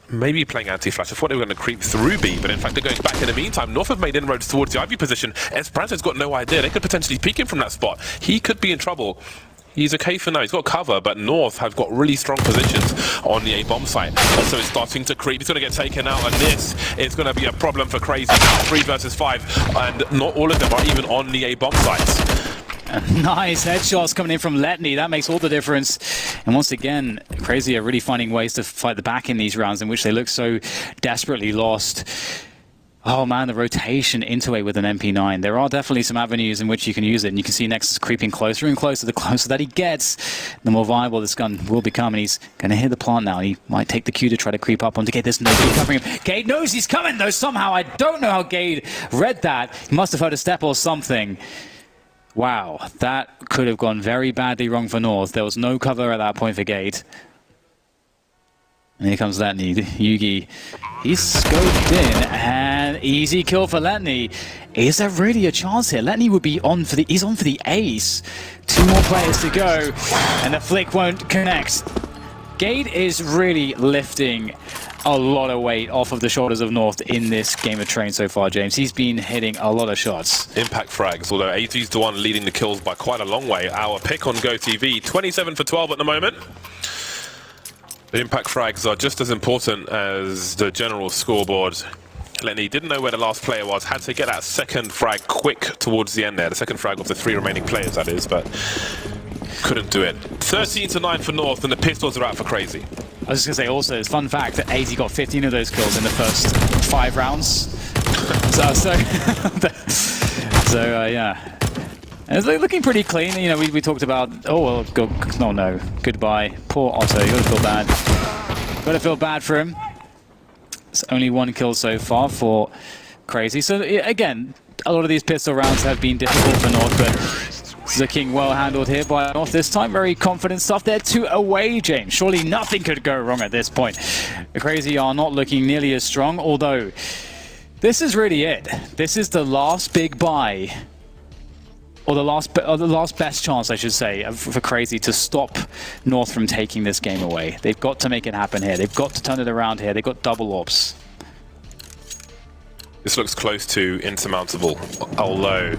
maybe playing anti-flash. I thought they were going to creep through B, but in fact they're going back in the meantime. North have made inroads towards the Ivy position. Esperanto's got no idea. They could potentially peek him from that spot. He could be in trouble. He's okay for now. He's got cover, but North have got really strong positions on the A-bomb site. So it's starting to creep. He's going to get taken out, and this is going to be a problem for Crazy. 3 versus 5, and not all of them are even on the A-bomb sites. Nice headshots coming in from Letney. That makes all the difference. And once again, Crazy are really finding ways to fight the back in these rounds in which they look so desperately lost. Oh man, the rotation into it with an MP9. There are definitely some avenues in which you can use it, and you can see Nexus creeping closer and closer. The closer that he gets, the more viable this gun will become, and he's going to hit the plant now. He might take the cue to try to creep up onto Gade. There's nobody covering him. Gade knows he's coming, though, somehow. I don't know how Gade read that. He must have heard a step or something. Wow, that could have gone very badly wrong for North. There was no cover at that point for Gade. And here comes Letney. Yugi, he's scoped in, and easy kill for Letney. Is there really a chance here? Letney would be on for the... He's on for the ace. 2 more players to go, and the flick won't connect. Gade is really lifting a lot of weight off of the shoulders of North in this game of Train so far, James. He's been hitting a lot of shots. Impact frags, although AZ's the one leading the kills by quite a long way. Our pick on GoTV, 27 for 12 at the moment. The impact frags are just as important as the general scoreboard. Lenny didn't know where the last player was, had to get that second frag quick towards the end there. The second frag of the 3 remaining players, that is, but couldn't do it. 13 to 9 for North, and the pistols are out for Crazy. I was just going to say also, it's a fun fact that AZ got 15 of those kills in the first 5 rounds. Yeah. It's looking pretty clean. You know, we talked about, oh, well, no, goodbye. Poor Otto, you gotta feel bad. Gotta feel bad for him. It's only 1 kill so far for Crazy. So, again, a lot of these pistol rounds have been difficult for North, but looking well handled here by North this time. Very confident stuff there. 2 away, James. Surely nothing could go wrong at this point. The Crazy are not looking nearly as strong, although this is really it. This is the last big buy. Or the last best chance, I should say, for Crazy to stop North from taking this game away. They've got to make it happen here. They've got to turn it around here. They've got double orbs. This looks close to insurmountable, although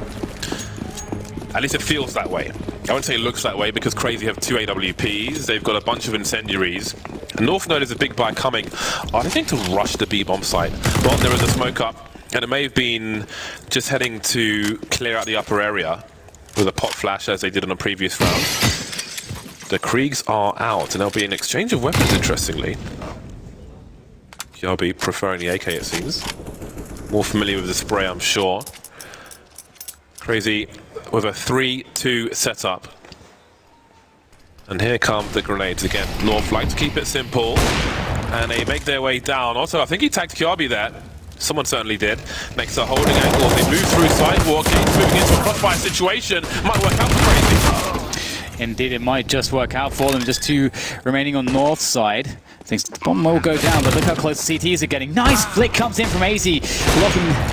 at least it feels that way. I won't say it looks that way because CR4ZY have 2 AWPs. They've got a bunch of incendiaries. North Node is a big buy coming. Are they going to rush the B bomb site? Well, there is a smoke up, and it may have been just heading to clear out the upper area with a pop flash as they did in a previous round. The Kriegs are out, and there'll be an exchange of weapons, interestingly. KRB preferring the AK, it seems. More familiar with the spray, I'm sure. CR4ZY with a 3-2 setup. And here come the grenades again. North like to keep it simple. And they make their way down. Also, I think he tagged KRB there. Someone certainly did. Next to holding angle. They move through sidewalk. He's moving into a crossfire situation. Might work out for CR4ZY. Indeed, it might just work out for them. Just 2 remaining on north side. Thinks the bomb will go down, but look how close the CTs are getting. Nice flick comes in from AZ.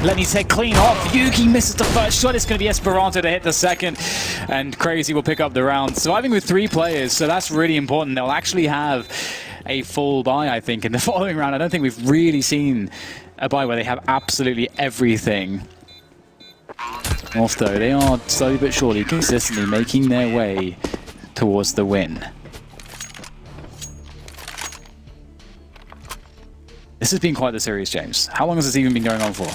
Lenny's head clean off. Yugi misses the first shot. It's going to be Esperanto to hit the second. And CR4ZY will pick up the round. Surviving with 3 players, so that's really important. They'll actually have a full buy, I think, in the following round. I don't think we've really seen a buy where they have absolutely everything. North, though, they are slowly but surely consistently making their way towards the win. This has been quite the series, James. How long has this even been going on for?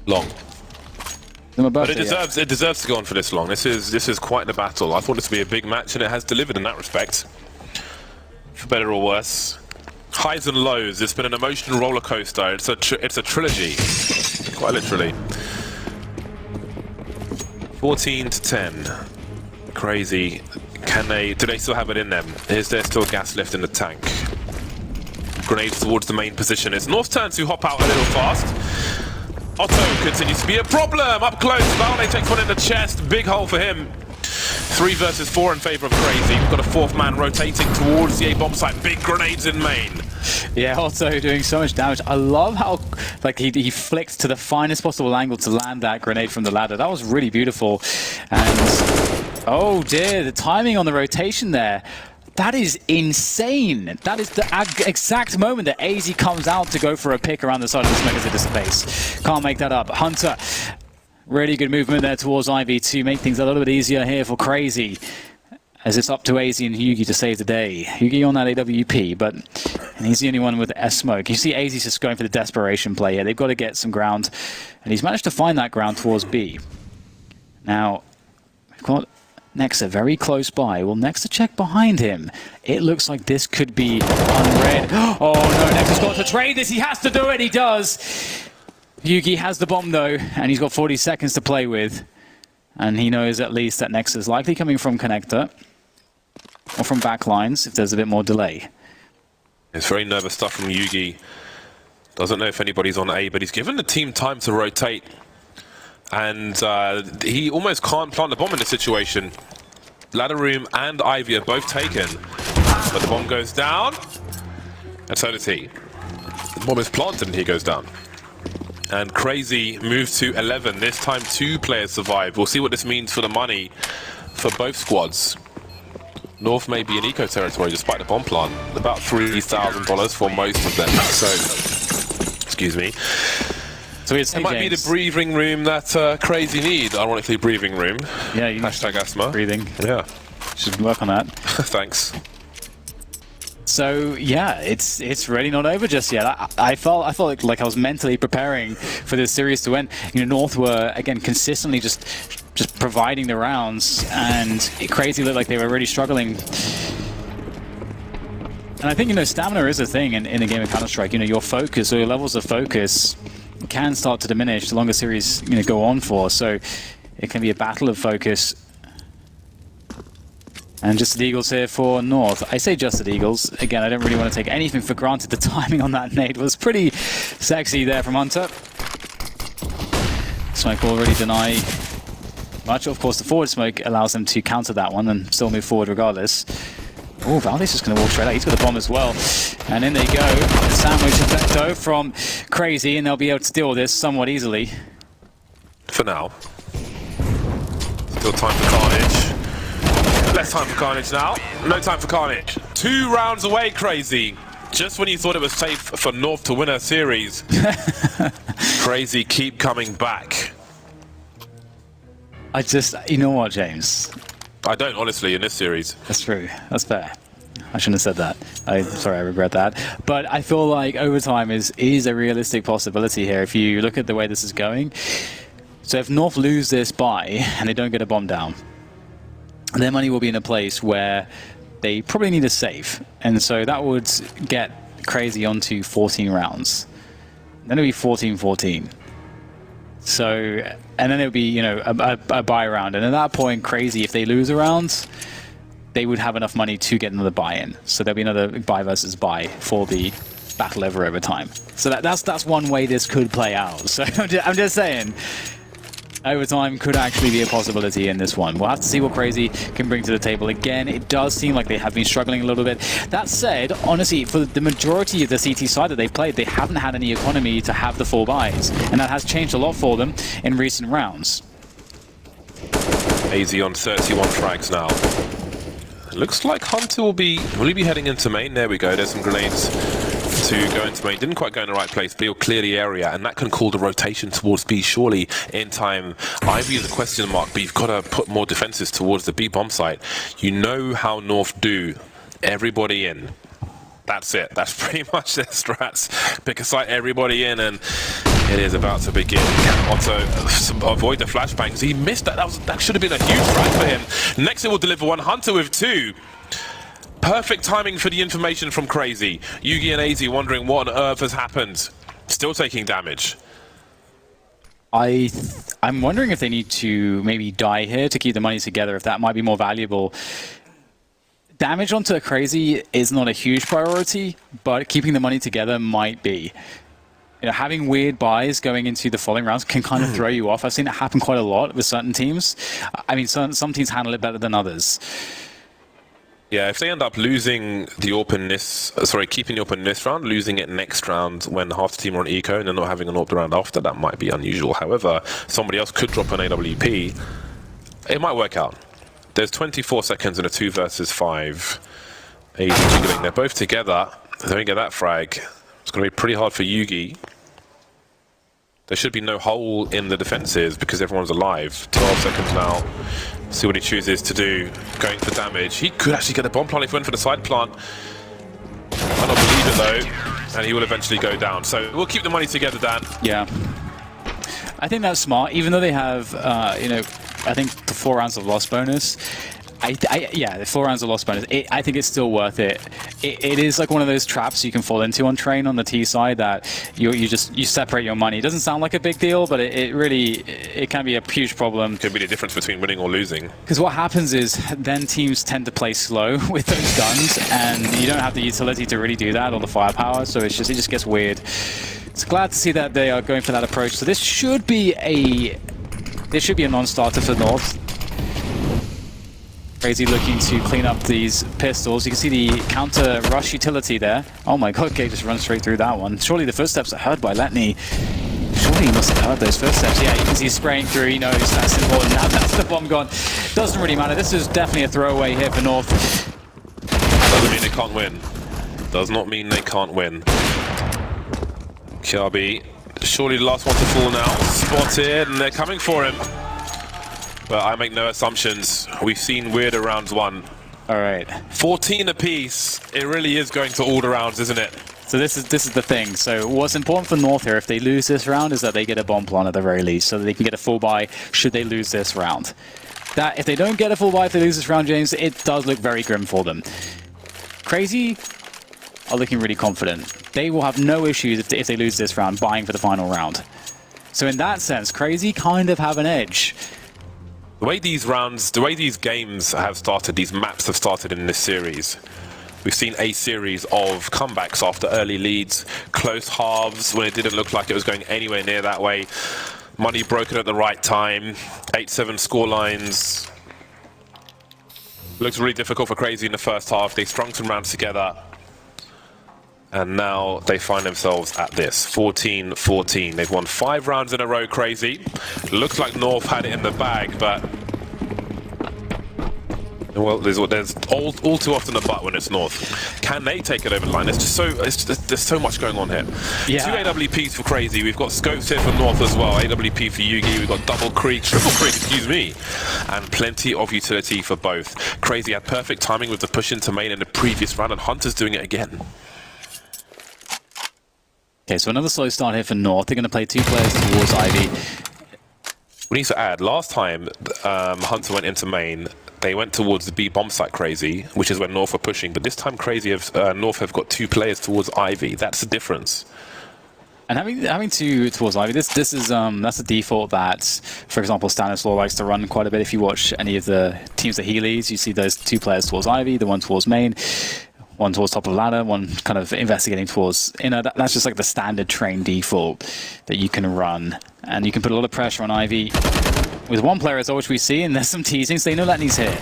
Long. But it Yeah. deserves to go on for this long. This is quite the battle. I thought this would be a big match, and it has delivered in that respect. For better or worse. Highs and lows. It's been an emotional roller coaster. It's a trilogy, quite literally. 14-10. CR4ZY. Do they still have it in them? Is there still gas left in the tank? Grenades towards the main position. It's North's turn to hop out a little fast. Otto continues to be a problem. Up close, Valde takes one in the chest. Big hole for him. 3 versus 4 in favor of CR4ZY. We've got a 4th man rotating towards the A bomb site. Big grenades in main. Yeah, Otto doing so much damage. I love how he flicked to the finest possible angle to land that grenade from the ladder. That was really beautiful. And oh dear, the timing on the rotation there. That is insane. That is the exact moment that AZ comes out to go for a pick around the side of the smoke as it dissipates. Can't make that up. Hunter, really good movement there towards Ivy to make things a little bit easier here for CR4ZY. As it's up to AZ and Yugi to save the day. Yugi on that AWP, but he's the only one with S-Smoke. You see AZ's just going for the desperation play here. They've got to get some ground, and he's managed to find that ground towards B. Now, we've got Nexa very close by. Well, Nexa check behind him. It looks like this could be unread. Oh no, Nexa's got to trade this. He has to do it. He does. Yugi has the bomb though, and he's got 40 seconds to play with. And he knows at least that Nexa's likely coming from connector or from backlines if there's a bit more delay. It's very nervous stuff from Yugi. Doesn't know if anybody's on A, but he's given the team time to rotate. And he almost can't plant the bomb in this situation. Ladder Room and Ivy are both taken. But the bomb goes down. And so does he. The bomb is planted and he goes down. And CR4ZY moves to 11. This time 2 players survive. We'll see what this means for the money for both squads. North may be in eco territory despite the bomb plant. About $3,000 for most of them. So, excuse me. So it might be the breathing room that CR4ZY need. Ironically, breathing room. Yeah, you hashtag asthma. Breathing. Yeah. Should work on that. Thanks. So yeah, it's really not over just yet. I felt like I was mentally preparing for this series to end. You know, North were again consistently just providing the rounds, and CR4ZY looked like they were really struggling. And I think, you know, stamina is a thing in a game of Counter-Strike. You know, your focus or your levels of focus can start to diminish the longer series, you know, go on for. So it can be a battle of focus. And Just Eagles here for North. I say Just Eagles. Again, I don't really want to take anything for granted. The timing on that nade was pretty sexy there from Hunter. Smoke will already deny much. Of course, the forward smoke allows them to counter that one and still move forward regardless. Oh, Valde's just going to walk straight out. He's got the bomb as well. And in they go. Sandwich effect though from CR4ZY, and they'll be able to deal with this somewhat easily. For now. Still time for carnage. Less time for carnage now. No time for carnage. 2 rounds away, CR4ZY. Just when you thought it was safe for North to win a series, Crazy keep coming back. You know what, James? I don't, honestly, in this series. That's true. That's fair. I shouldn't have said that. Sorry, I regret that. But I feel like overtime is a realistic possibility here if you look at the way this is going. So if North lose this bye and they don't get a bomb down, their money will be in a place where they probably need a save. And so that would get Crazy onto 14 rounds. Then it would be 14-14. So, and then it would be, you know, a buy round. And at that point, Crazy, if they lose a round, they would have enough money to get another buy-in. So there'll be another buy versus buy for the battle over time. So that's one way this could play out. So I'm just saying, overtime could actually be a possibility in this one. We'll have to see what Crazy can bring to the table. Again, it does seem like they have been struggling a little bit. That said, honestly, for the majority of the CT side that they've played, they haven't had any economy to have the full buys. And that has changed a lot for them in recent rounds. AZ on 31 frags now. Looks like Hunter will he be heading into main? There we go, there's some grenades to go into main. Didn't quite go in the right place, but he'll clear the area, and that can call the rotation towards B surely in time. Ivy is a question mark, but you've got to put more defenses towards the B bomb site. You know how North do. Everybody in. That's it. That's pretty much their strats. Pick a site, everybody in, and it is about to begin. Can Otto avoid the flashbangs? He missed that. That should have been a huge frag for him. Next it will deliver one. Hunter with 2. Perfect timing for the information from Crazy. Yugi and AZ wondering what on earth has happened. Still taking damage. I'm wondering if they need to maybe die here to keep the money together, if that might be more valuable. Damage onto Crazy is not a huge priority, but keeping the money together might be. You know, having weird buys going into the following rounds can kind of throw you off. I've seen it happen quite a lot with certain teams. I mean, some teams handle it better than others. Yeah, if they end up losing the openness, keeping the openness round, losing it next round when half the team are on eco and they're not having an AWP round after, that might be unusual. However, somebody else could drop an AWP. It might work out. There's 24 seconds in a 2 versus 5. AZ jiggling. They're both together. They don't get that frag. It's going to be pretty hard for Yugi. There should be no hole in the defenses because everyone's alive. 12 seconds now. See what he chooses to do. Going for damage. He could actually get a bomb plant if he went for the side plant. Might not believe it though. And he will eventually go down. So we'll keep the money together, Dan. Yeah. I think that's smart. Even though they have, you know, I think the 4 rounds of loss bonus. Yeah, the 4 rounds of loss bonus. I think it's still worth it. It is like one of those traps you can fall into on train on the T side that you separate your money. It doesn't sound like a big deal, but it really can be a huge problem. Could be the difference between winning or losing. Because what happens is then teams tend to play slow with those guns, and you don't have the utility to really do that or the firepower. So it just gets weird. It's glad to see that they are going for that approach. So this should be a non-starter for North. Crazy looking to clean up these pistols. You can see the counter rush utility there. Oh my god, Gay just runs straight through that one. Surely the footsteps are heard by Letney. Surely he must have heard those footsteps. Yeah, you can see spraying through. He knows that's important. Now that's the bomb gone. Doesn't really matter. This is definitely a throwaway here for North. Doesn't mean they can't win. Does not mean they can't win. Kirby, surely the last one to fall now. Spotted, and they're coming for him. But I make no assumptions. We've seen weirder rounds won. All right. 14 apiece. It really is going to all the rounds, isn't it? So this is the thing. So what's important for North here, if they lose this round, is that they get a bomb plant at the very least, so that they can get a full buy should they lose this round. That if they don't get a full buy if they lose this round, James, it does look very grim for them. Crazy are looking really confident. They will have no issues if they lose this round buying for the final round. So in that sense, Crazy kind of have an edge. The way these games have started, these maps have started in this series, we've seen a series of comebacks after early leads, close halves when it didn't look like it was going anywhere near that way, money broken at the right time, 8-7 score lines. Looks really difficult for Crazy in the first half. They strung some rounds together, and now they find themselves at this, 14-14. They've won 5 rounds in a row, Crazy. Looks like North had it in the bag, but Well, there's all too often a but when it's North. Can they take it over the line? There's so much going on here. Yeah. 2 AWPs for Crazy. We've got scopes here for North as well. AWP for Yugi. We've got triple creek, excuse me, and plenty of utility for both. Crazy had perfect timing with the push into main in the previous round, and Hunter's doing it again. Okay, so another slow start here for North. They're going to play 2 players towards Ivy. We need to add, last time Hunter went into main, they went towards the B bomb site Crazy, which is where North are pushing, but this time Crazy North have got 2 players towards Ivy. That's the difference. And having 2 towards Ivy, this is that's the default that, for example, Stanislaw likes to run quite a bit. If you watch any of the teams that he leads, you see those 2 players towards Ivy, the one towards main, one towards top of ladder, one kind of investigating towards inner. That's just like the standard train default that you can run, and you can put a lot of pressure on Ivy with 1 player as well, which we see, and there's some teasing, so they know Letney's here.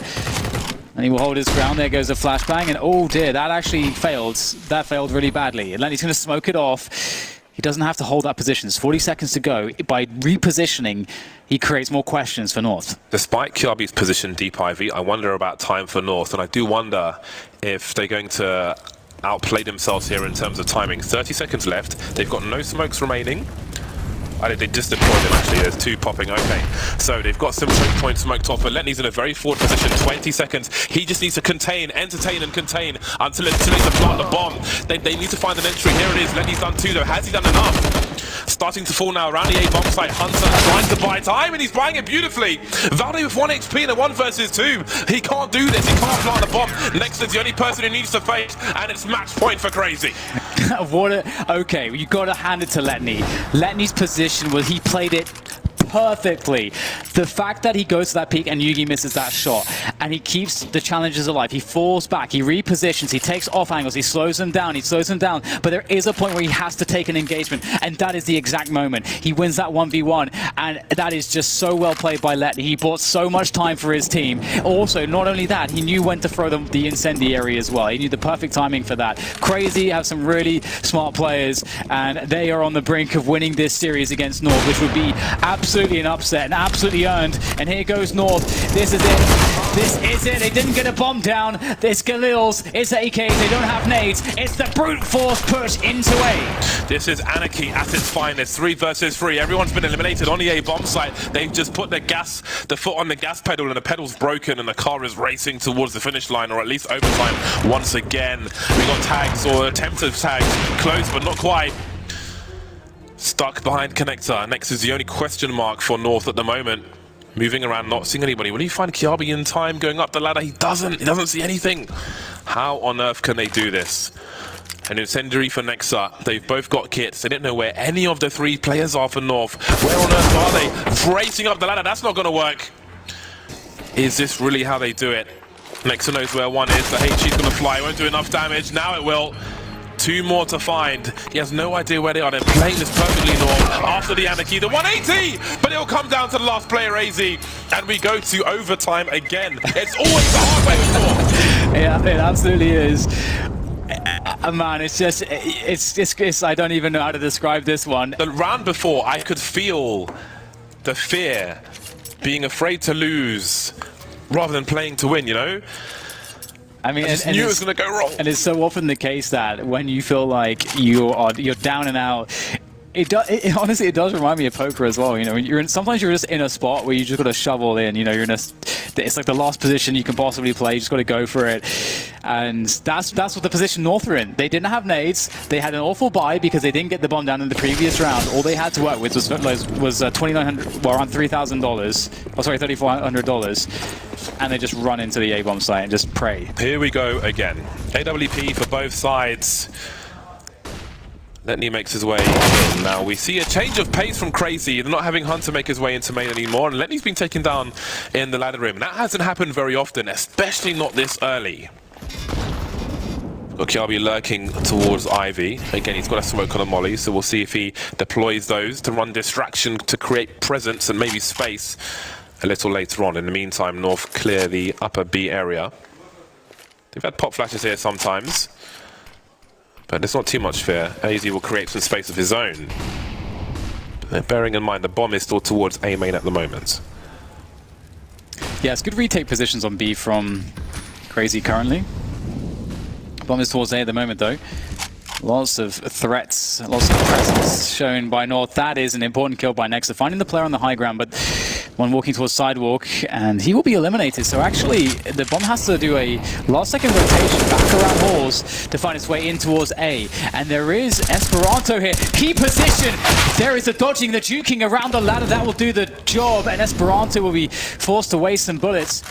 And he will hold his ground. There goes a flashbang, and oh dear, that actually failed. That failed really badly. And Letney's going to smoke it off. He doesn't have to hold that position. There's 40 seconds to go. By repositioning, he creates more questions for North. Despite Kiabi's position deep Ivy, I wonder about time for North, and I do wonder if they're going to outplay themselves here in terms of timing. 30 seconds left. They've got no smokes remaining. They just deployed them actually. There's 2 popping. Okay, so they've got some choke point smoked off, but Letney's in a very forward position. 20 seconds. He just needs to contain, entertain, and contain until they plant the bomb. They need to find an entry. Here it is. Letney's done 2 though. Has he done enough? Starting to fall now around the A bomb site. Hunter trying to buy time, and he's buying it beautifully. Valde with 1 HP in a 1 versus 2. He can't do this. He can't plant the bomb. Nexus the only person who needs to face, and it's match point for Crazy. Okay, you got to hand it to Letney. Letney's position was he played it perfectly. The fact that he goes to that peak and Yugi misses that shot, and he keeps the challenges alive. He falls back, he repositions, he takes off angles, he slows them down, but there is a point where he has to take an engagement, and that is the exact moment. He wins that 1v1, and that is just so well played by Letney. He bought so much time for his team. Also, not only that, he knew when to throw the incendiary as well. He knew the perfect timing for that. Crazy have some really smart players, and they are on the brink of winning this series against North, which would be absolutely an upset and absolutely earned. And here goes North. This is it. This is it. They didn't get a bomb down. It's Galil's. It's AKs. They don't have nades. It's the brute force push into A. This is Anarchy at its finest. 3 versus 3. Everyone's been eliminated on the A bomb site. They've just put the foot on the gas pedal, and the pedal's broken, and the car is racing towards the finish line, or at least overtime once again. We got tags, or attempted tags, close but not quite. Stuck behind connector. Next is the only question mark for North at the moment. Moving around, not seeing anybody. Will he find Kiabi in time going up the ladder? He doesn't. He doesn't see anything. How on earth can they do this? An incendiary for Nexa. They've both got kits. They didn't know where any of the 3 players are for North. Where on earth are they? Racing up the ladder. That's not going to work. Is this really how they do it? Nexa knows where 1 is. The HE's going to fly. Won't do enough damage. Now it will. 2 more to find. He has no idea where they are. They're playing this perfectly North. After the Anarchy, the 180! But it'll come down to the last player, AZ. And we go to overtime again. It's always the hard way with North. Yeah, it absolutely is. Man, it's just, it's I don't even know how to describe this one. The round before, I could feel the fear, being afraid to lose, rather than playing to win, you know? I mean, I just knew it was going to go wrong. And it's so often the case that when you feel like you're down and out, honestly, it does remind me of poker as well. You know, sometimes you're just in a spot where you just got to shovel in. You know, it's like the last position you can possibly play. You just got to go for it, and that's what the position North are in. They didn't have nades. They had an awful buy because they didn't get the bomb down in the previous round. All they had to work with was $2,900, well, around $3,000. Oh, sorry, $3,400, and they just run into the A bomb site and just pray. Here we go again. AWP for both sides. Letney makes his way in. Now we see a change of pace from Crazy. They're not having Hunter make his way into main anymore, and Letney's been taken down in the ladder room. That hasn't happened very often, especially not this early. Got Kiabi lurking towards Ivy. Again, he's got a smoke on a molly, so we'll see if he deploys those to run distraction to create presence and maybe space a little later on. In the meantime, North clear the upper B area. They've had pop flashes here sometimes, but there's not too much fear. AZ will create some space of his own. But bearing in mind, the bomb is still towards A main at the moment. Yeah, it's good retake positions on B from Crazy currently. Bomb is towards A at the moment, though. Lots of threats, lots of presence shown by North. That is an important kill by Nexa, finding the player on the high ground, but one walking towards sidewalk, and he will be eliminated. So actually, the bomb has to do a last-second rotation back around halls to find its way in towards A. And there is Esperanto here. Key position. There is the dodging, the juking around the ladder. That will do the job, and Esperanto will be forced to waste some bullets.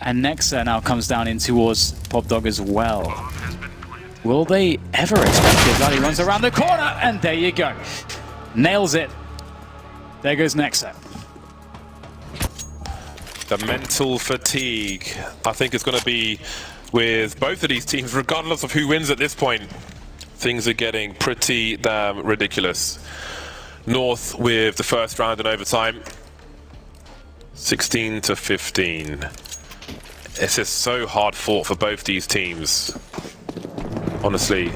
And Nexa now comes down in towards PopDog as well. Will they ever expect it? That he runs around the corner, and there you go. Nails it. There goes Nexa. The mental fatigue, I think, is going to be with both of these teams, regardless of who wins at this point. Things are getting pretty damn ridiculous. North with the first round in overtime. 16-15. It's just so hard fought for both these teams. Honestly.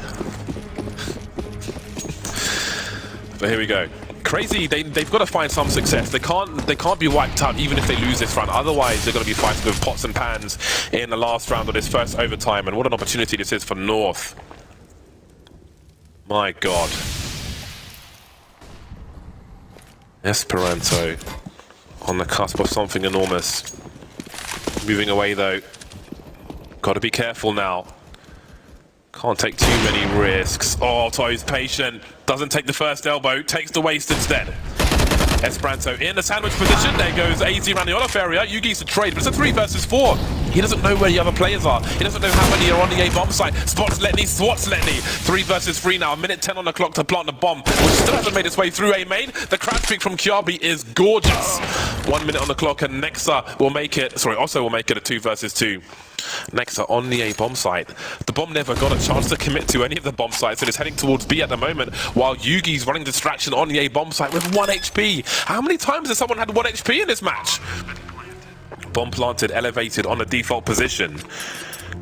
But here we go. Crazy, they've got to find some success. They can't be wiped out even if they lose this round. Otherwise, they're going to be fighting with pots and pans in the last round of this first overtime. And what an opportunity this is for North. My God. Esperanto on the cusp of something enormous. Moving away though. Got to be careful now. Can't take too many risks. Oh, Toy's patient. Doesn't take the first elbow, takes the waist instead. Esperanto in the sandwich position. There goes AZ around the on-off area. Yugi's to trade, but it's a 3 versus 4. He doesn't know where the other players are. He doesn't know how many are on the A bomb site. Spots Letney, swats Letney. 3 versus 3 now. A minute 10 on the clock to plant the bomb, which still hasn't made its way through A main. The crouch peek from Kiabi is gorgeous. 1 minute on the clock, and Nexa will make it. Sorry, also will make it a 2 versus 2. Nexa on the A bomb site. The bomb never got a chance to commit to any of the bomb sites, and is heading towards B at the moment, while Yugi's running distraction on the A bomb site with 1 HP. How many times has someone had 1 HP in this match? Bomb planted, elevated on a default position.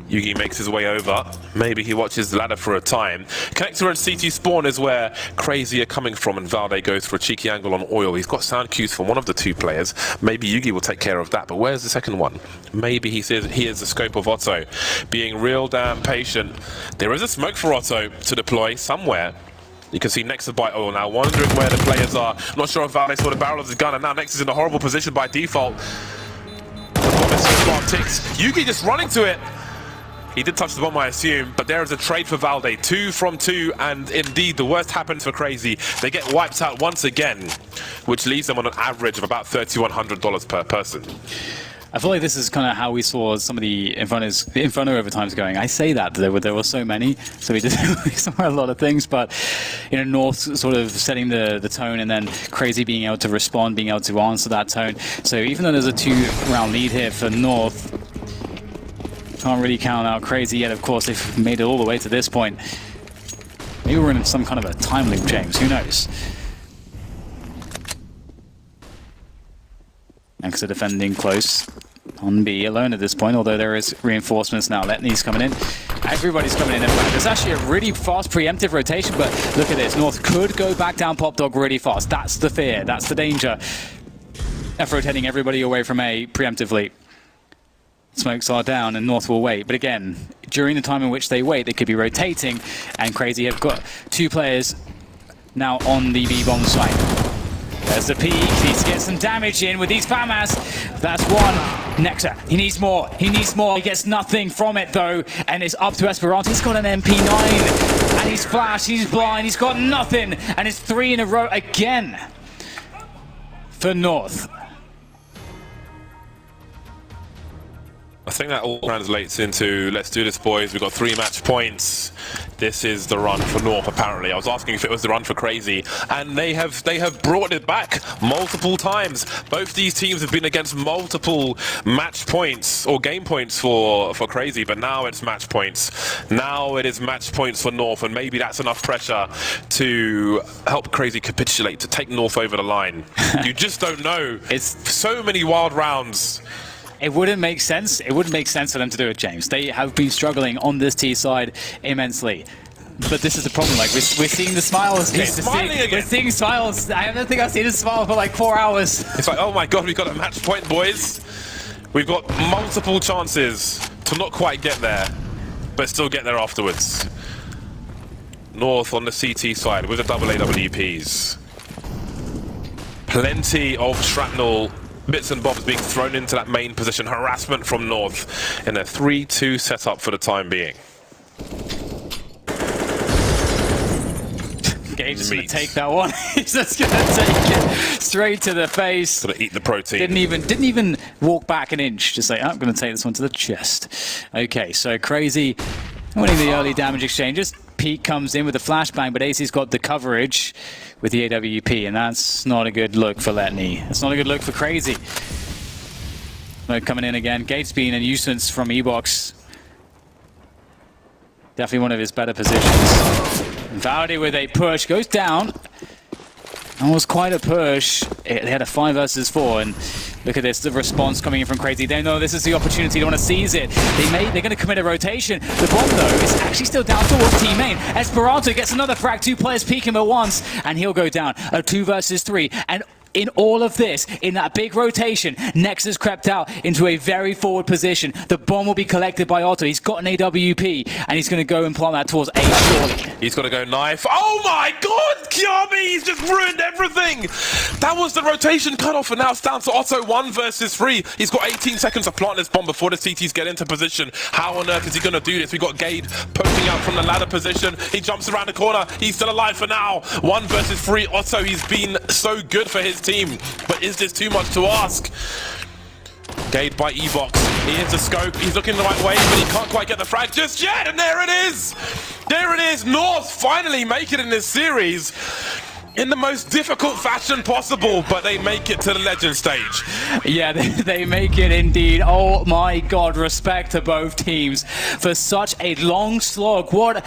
Yugi makes his way over. Maybe he watches the ladder for a time. Connector and CT spawn is where Crazy are coming from, and Valde goes for a cheeky angle on Oil. He's got sound cues from one of the 2 players. Maybe Yugi will take care of that, but where's the second one? Maybe he says he is the scope of Otto. Being real damn patient. There is a smoke for Otto to deploy somewhere. You can see Nexa by Oil now, wondering where the players are. Not sure if Valde saw the barrel of the gun, and now Nexa's in a horrible position by default. The bomb is so far ticks. Yugi just running to it. He did touch the bomb, I assume, but there is a trade for Valde. 2 from 2, and indeed, the worst happens for Crazy. They get wiped out once again, which leaves them on an average of about $3,100 per person. I feel like this is kind of how we saw some of the Inferno overtimes going. I say that there were so many, so we did a lot of things, but you know, North sort of setting the tone, and then Crazy being able to respond, being able to answer that tone. So even though there's a 2-round lead here for North, can't really count out Crazy yet. Of course, they've made it all the way to this point. Maybe we're in some kind of a time loop, James. Who knows? Nexa defending close on B, alone at this point, although there is reinforcements now. Letney's coming in. Everybody's coming in. In fact, there's actually a really fast preemptive rotation, but look at this. North could go back down PopDog really fast. That's the fear. That's the danger. F rotating everybody away from A preemptively. Smokes are down, and North will wait. But again, during the time in which they wait, they could be rotating, and Crazy have got 2 players now on the B bomb site. There's the peak. He needs to get some damage in with these FAMAS. That's 1. Nexa, he needs more. He needs more. He gets nothing from it, though, and it's up to Esperanto. He's got an MP9, and he's flashed, he's blind, he's got nothing, and it's 3 in a row again for North. I think that all translates into, let's do this, boys. We've got 3 match points. This is the run for North, apparently. I was asking if it was the run for Crazy, and they have brought it back multiple times. Both these teams have been against multiple match points or game points for Crazy, but now it's match points. Now it is match points for North, and maybe that's enough pressure to help Crazy capitulate, to take North over the line. You just don't know. It's so many wild rounds. It wouldn't make sense. It wouldn't make sense for them to do it, James. They have been struggling on this T side immensely. But this is the problem. Like we're seeing the smiles. He's smiling again. We're seeing smiles. I don't think I've seen a smile for like 4 hours. It's like, oh my God, we've got a match point, boys. We've got multiple chances to not quite get there, but still get there afterwards. North on the CT side with the double AWPs. Plenty of shrapnel bits and bobs being thrown into that main position. Harassment from North in a 3-2 setup for the time being. Gage is going to take that one. He's just going to take it straight to the face. Got to eat the protein. Didn't even walk back an inch. Just say, I'm going to take this one to the chest. Okay, so Crazy winning the early damage exchanges. Pete comes in with a flashbang, but AC's got the coverage with the AWP, and that's not a good look for Letney. That's not a good look for Crazy. Coming in again. Gate's been a nuisance from Ebox. Definitely one of his better positions. Valdi with a push, goes down. That was quite a push. They had a 5 versus 4, and look at this, the response coming in from Crazy. They know this is the opportunity, they want to seize it. They're going to commit a rotation. The bomb, though, is actually still down towards team main. Esperanto gets another frag, 2 players peek him at once, and he'll go down. A 2 versus 3, and in all of this, in that big rotation, Nexus crept out into a very forward position. The bomb will be collected by Otto. He's got an AWP, and he's going to go and plant that towards A surely. He's got to go knife. Oh my god, Kiabi, he's just ruined everything. That was the rotation cutoff, and now it's down to Otto 1 versus 3. He's got 18 seconds to plant this bomb before the CTs get into position. How on earth is he going to do this? We got Gade poking out from the ladder position. He jumps around the corner. He's still alive for now. 1 versus 3. Otto, he's been so good for his team, but is this too much to ask? Gade by Ebox. He hits a scope. He's looking the right way, but he can't quite get the frag just yet. And there it is. There it is. North finally make it in this series in the most difficult fashion possible, but they make it to the legend stage. Yeah, they make it indeed. Oh my god, respect to both teams for such a long slog. What